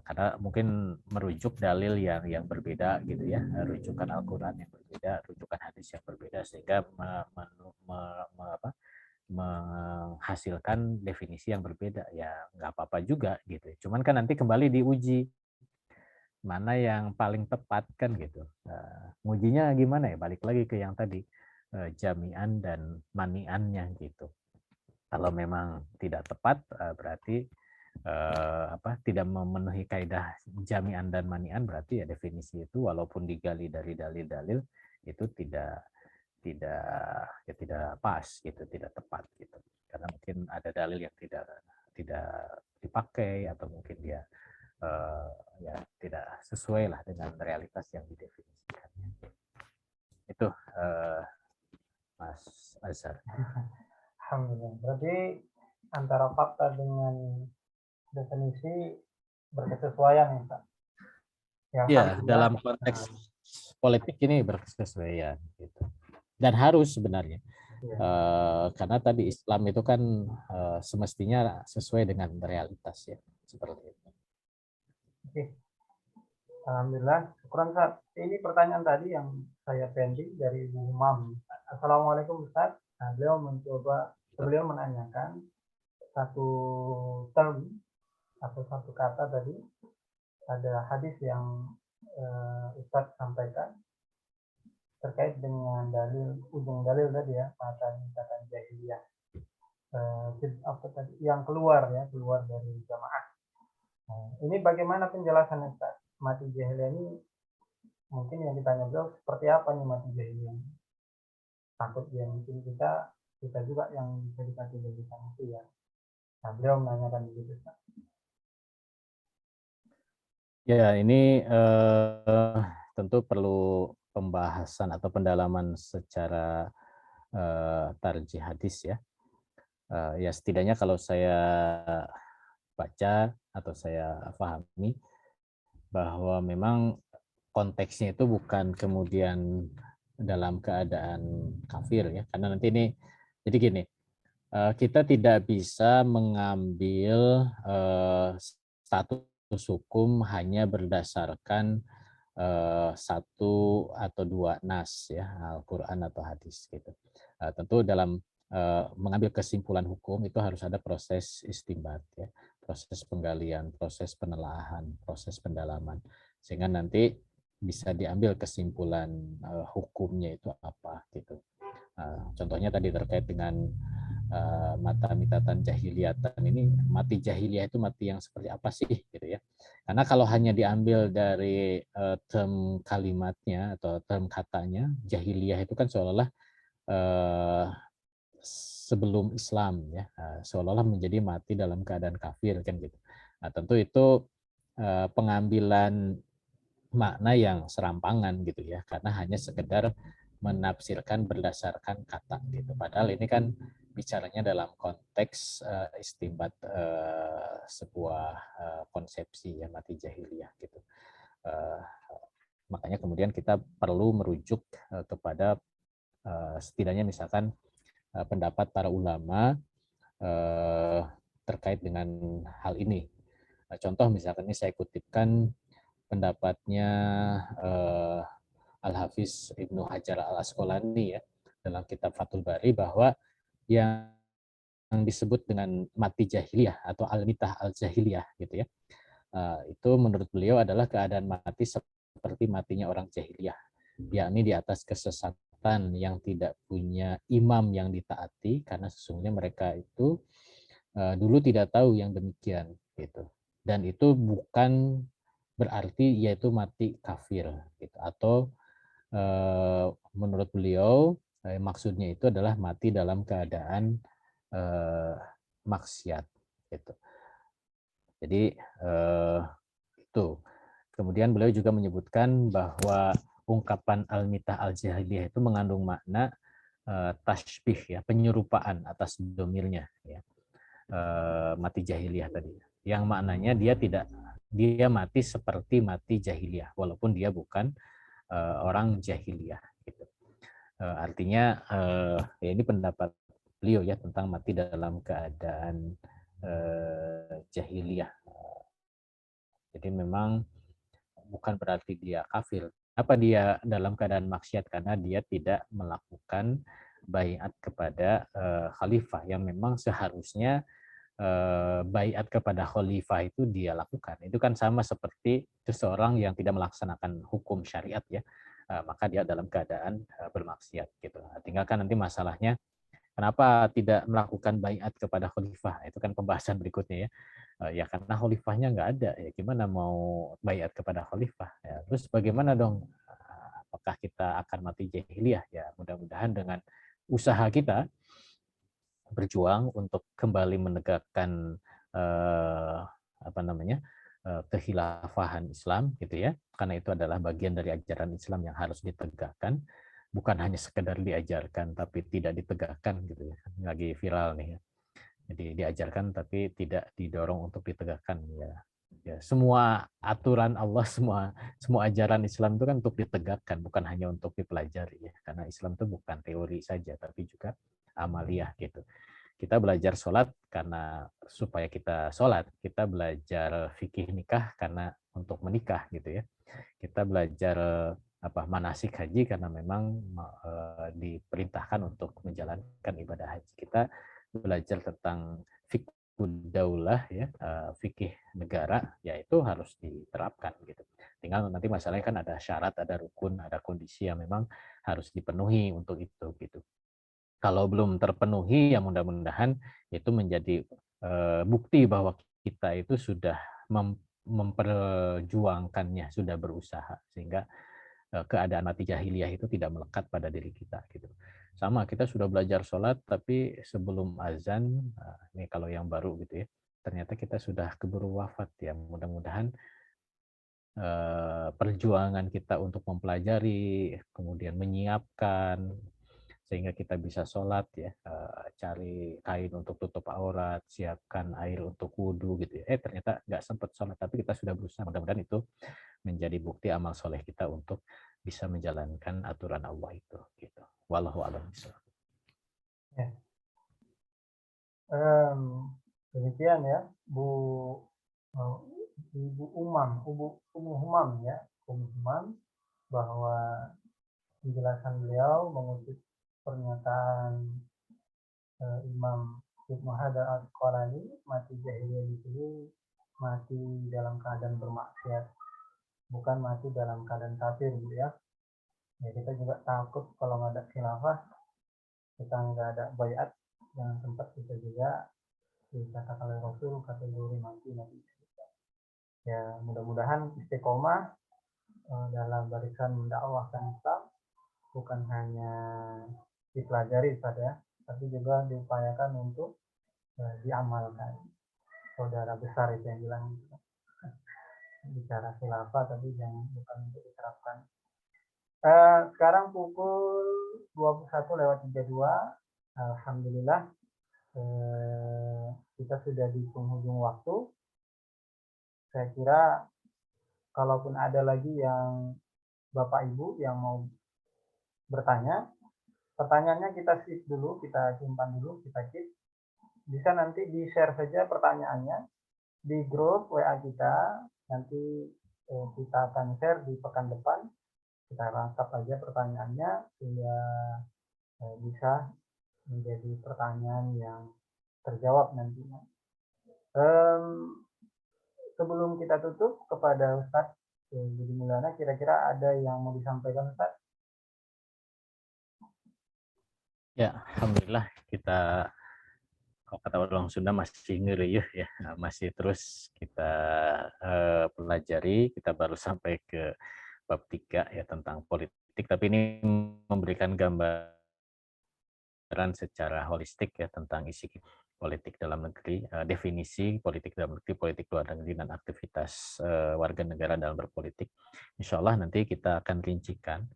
Karena mungkin merujuk dalil yang berbeda gitu ya, rujukan Al-Quran yang berbeda, rujukan hadis yang berbeda sehingga menghasilkan definisi yang berbeda ya nggak apa-apa juga gitu. Cuman kan nanti kembali diuji mana yang paling tepat kan gitu. Ngujinya gimana ya? Balik lagi ke yang tadi jami'an dan mani'annya gitu. Kalau memang tidak tepat berarti tidak memenuhi kaidah jami'an dan mani'an berarti ya definisi itu walaupun digali dari dalil-dalil itu tidak pas gitu, tidak tepat gitu. Karena mungkin ada dalil yang tidak dipakai atau mungkin dia ya tidak sesuai lah dengan realitas yang didefinisikan. Itu Mas Azhar. Alhamdulillah. Berarti antara fakta dengan definisi berkesesuaian ya Pak? Ya, dalam konteks politik ini berkesesuaian gitu. Dan harus sebenarnya. Karena tadi Islam itu kan semestinya sesuai dengan realitas ya, seperti itu. Oke. Alhamdulillah. Syukuran Ustaz. Ini pertanyaan tadi yang saya pending dari Bu Mam. Assalamualaikum Ustaz. Nah, beliau menanyakan satu term atau satu kata tadi, ada hadis yang Ustaz sampaikan terkait dengan ujung dalil tadi ya, kata jahiliyah yang keluar dari jamaah. Nah, ini bagaimana penjelasan Ustaz? Mati jahiliyah ini mungkin yang ditanya beliau seperti apa nih mati jahiliyah? Takut ya mungkin kita juga yang bisa dikategorikan itu ya. Nah, beliau menanyakan begitu Ustaz. Ya, ini tentu perlu pembahasan atau pendalaman secara tarjih hadis ya. Ya setidaknya kalau saya baca atau saya pahami bahwa memang konteksnya itu bukan kemudian dalam keadaan kafir ya. Karena nanti ini jadi gini, kita tidak bisa mengambil status hukum hanya berdasarkan satu atau dua nas ya, Al-Qur'an atau hadis gitu. Tentu dalam mengambil kesimpulan hukum itu harus ada proses istinbat ya, proses penggalian, proses penelaahan, proses pendalaman, sehingga nanti bisa diambil kesimpulan hukumnya itu apa gitu. Contohnya tadi terkait dengan mata mitatan jahiliyatan, ini mati jahiliyah itu mati yang seperti apa sih gitu ya. Karena kalau hanya diambil dari term kalimatnya atau term katanya, jahiliyah itu kan seolah-olah sebelum Islam ya, seolah-olah menjadi mati dalam keadaan kafir kan gitu. Nah, tentu itu pengambilan makna yang serampangan gitu ya, karena hanya sekedar menafsirkan berdasarkan kata gitu. Padahal ini kan bicaranya dalam konteks istinbat sebuah konsepsi ya, mati jahiliyah gitu. Makanya kemudian kita perlu merujuk kepada setidaknya misalkan pendapat para ulama terkait dengan hal ini. Contoh misalkan ini saya kutipkan pendapatnya Al-Hafiz Ibnu Hajar Al-Asqalani ya, dalam kitab Fathul Bari, bahwa yang disebut dengan mati jahiliyah atau al-mitah al-jahiliyah gitu ya, itu menurut beliau adalah keadaan mati seperti matinya orang jahiliyah, yakni di atas kesesatan yang tidak punya imam yang ditaati, karena sesungguhnya mereka itu dulu tidak tahu yang demikian gitu. Dan itu bukan berarti yaitu mati kafir gitu, atau menurut beliau maksudnya itu adalah mati dalam keadaan maksiat gitu. Jadi itu. Kemudian beliau juga menyebutkan bahwa ungkapan al-mitah al-jahiliyah itu mengandung makna tasbih ya, penyerupaan atas domirnya ya. Mati jahiliyah tadi. Yang maknanya dia mati seperti mati jahiliyah walaupun dia bukan orang jahiliyah gitu. Artinya ya ini pendapat beliau ya tentang mati dalam keadaan jahiliyah. Jadi memang bukan berarti dia kafir. Apa dia dalam keadaan maksiat karena dia tidak melakukan baiat kepada khalifah yang memang seharusnya baiat kepada khalifah itu dia lakukan. Itu kan sama seperti seseorang yang tidak melaksanakan hukum syariat ya, maka dia dalam keadaan bermaksiat gitu. Tinggal kan nanti masalahnya kenapa tidak melakukan baiat kepada khalifah? Itu kan pembahasan berikutnya ya. Ya karena khalifahnya nggak ada, ya gimana mau baiat kepada khalifah? Ya, terus bagaimana dong? Apakah kita akan mati jahiliyah? Ya mudah-mudahan dengan usaha kita berjuang untuk kembali menegakkan kehilafahan Islam gitu ya, karena itu adalah bagian dari ajaran Islam yang harus ditegakkan, bukan hanya sekedar diajarkan tapi tidak ditegakkan gitu ya. Lagi viral nih ya. Jadi diajarkan tapi tidak didorong untuk ditegakkan ya. Ya, semua aturan Allah, semua ajaran Islam itu kan untuk ditegakkan, bukan hanya untuk dipelajari ya. Karena Islam itu bukan teori saja tapi juga amaliyah gitu. Kita belajar sholat karena supaya kita sholat, kita belajar fikih nikah karena untuk menikah gitu ya. Kita belajar manasik haji karena memang diperintahkan untuk menjalankan ibadah haji. Kita belajar tentang fikih daulah ya, fikih negara, yaitu harus diterapkan gitu. Tinggal nanti masalahnya kan ada syarat, ada rukun, ada kondisi yang memang harus dipenuhi untuk itu gitu. Kalau belum terpenuhi, ya mudah-mudahan itu menjadi bukti bahwa kita itu sudah memperjuangkannya, sudah berusaha, sehingga keadaan mati jahiliyah itu tidak melekat pada diri kita. Gitu. Sama, kita sudah belajar sholat, tapi sebelum azan, ini kalau yang baru gitu ya, ternyata kita sudah keburu wafat ya. Mudah-mudahan perjuangan kita untuk mempelajari, kemudian menyiapkan, sehingga kita bisa sholat ya, cari kain untuk tutup aurat, siapkan air untuk wudhu gitu ya. Ternyata nggak sempat sholat, tapi kita sudah berusaha. Mudah-mudahan itu menjadi bukti amal soleh kita untuk bisa menjalankan aturan Allah itu. Gitu. Wallahu a'lam bishawab. Ya. Demikian ya, Ibu Umam ya, keumuman bahwa penjelasan beliau mengutip pernyataan Imam Ibnu Hajar Al-Asqalani, mati jahiliyah itu mati dalam keadaan bermaksiat, bukan mati dalam keadaan kafir, gitu ya. Ya, kita juga takut kalau nggak ada khilafah, kita nggak ada bayat, jangan sempat kita juga dikatakan oleh Rasul kategori mati. Ya, mudah-mudahan istiqomah dalam barisan mendakwahkan Islam bukan hanya dipelajari saja, tapi juga diupayakan untuk diamalkan. Saudara besar itu yang bilang gitu. Bicara khilafah tapi jangan bukan untuk diterapkan. Sekarang pukul 21:32. Alhamdulillah kita sudah di penghujung waktu. Saya kira kalaupun ada lagi yang Bapak Ibu yang mau bertanya, pertanyaannya kita skip dulu, kita simpan dulu, kita keep. Bisa nanti di-share saja pertanyaannya di grup WA kita. Nanti kita akan share di pekan depan. Kita rangkap aja pertanyaannya sehingga bisa menjadi pertanyaan yang terjawab nantinya. Sebelum kita tutup, kepada Ustadz Budi Mulyana, kira-kira ada yang mau disampaikan, Ustadz? Ya, alhamdulillah kita, kalau kata orang Sunda, masih ngeriuh ya, masih terus kita pelajari. Kita baru sampai ke bab 3 ya tentang politik, tapi ini memberikan gambaran secara holistik ya tentang isi politik dalam negeri, definisi politik dalam negeri, politik luar negeri, dan aktivitas warga negara dalam berpolitik. Insya Allah nanti kita akan rincikan.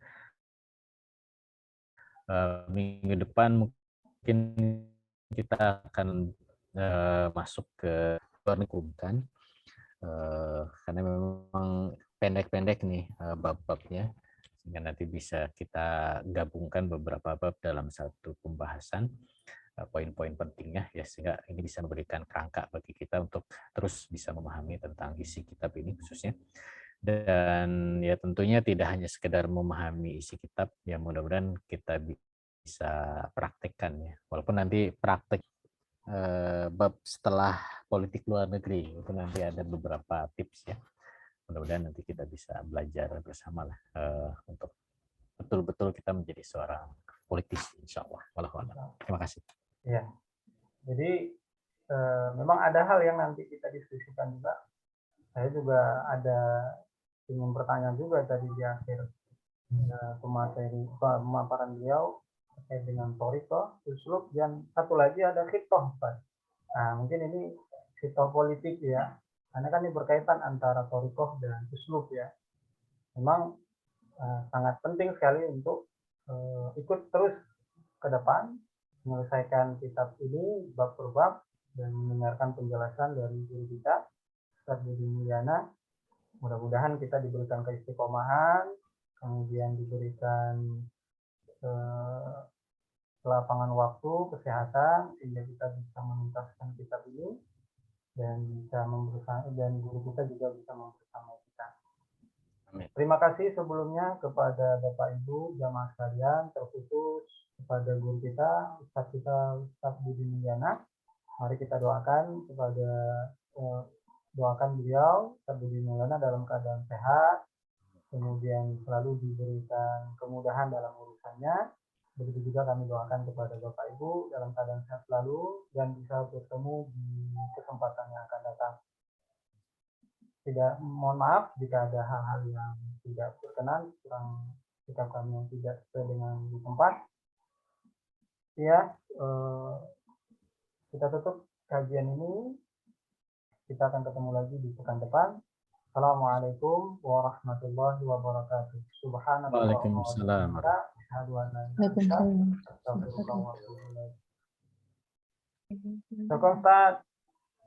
Minggu depan mungkin kita akan masuk ke luar negeri kan, karena memang pendek-pendek nih bab-babnya, sehingga nanti bisa kita gabungkan beberapa bab dalam satu pembahasan. Poin-poin pentingnya ya, sehingga ini bisa memberikan kerangka bagi kita untuk terus bisa memahami tentang isi kitab ini khususnya. Dan ya tentunya tidak hanya sekedar memahami isi kitab, ya mudah-mudahan kita bisa praktekkan ya, walaupun nanti praktek bab setelah politik luar negeri itu nanti ada beberapa tips ya, mudah-mudahan nanti kita bisa belajar bersama lah untuk betul-betul kita menjadi seorang politisi, insya Allah. Terima kasih. Ya, jadi memang ada hal yang nanti kita diskusikan juga. Saya juga ada ingin bertanya juga tadi di akhir pemaparan beliau terkait dengan thoriqah, uslub, dan satu lagi ada khitoh, Pak. Nah, mungkin ini khitoh politik ya, karena kan ini berkaitan antara thoriqah dan uslub ya. Memang sangat penting sekali untuk ikut terus ke depan, menyelesaikan kitab ini bab per bab dan mendengarkan penjelasan dari guru kita, Ustadz Budi Mulyana. Mudah-mudahan kita diberikan keistiqomahan, kemudian diberikan lapangan waktu, kesehatan, sehingga kita bisa menuntaskan kitab ini dan bisa dan guru kita juga bisa membersamai kita. Amin. Terima kasih sebelumnya kepada Bapak Ibu jamaah sekalian, terkhusus kepada guru kita, Ustadz Budi Mulyana. Mari kita doakan beliau, Ustadz Budi Mulyana, dalam keadaan sehat, kemudian selalu diberikan kemudahan dalam urusannya. Begitu juga kami doakan kepada Bapak Ibu dalam keadaan sehat selalu dan bisa bertemu di kesempatan yang akan datang. Mohon maaf jika ada hal-hal yang tidak berkenan, kurang sikap kami yang tidak sesuai dengan di tempat. Ya, kita tutup kajian ini. Kita akan ketemu lagi di pekan depan. Assalamualaikum warahmatullahi wabarakatuh. Subhanallah. Waalaikumsalam. Ustaz.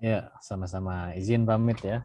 Ya, sama-sama. Izin pamit ya.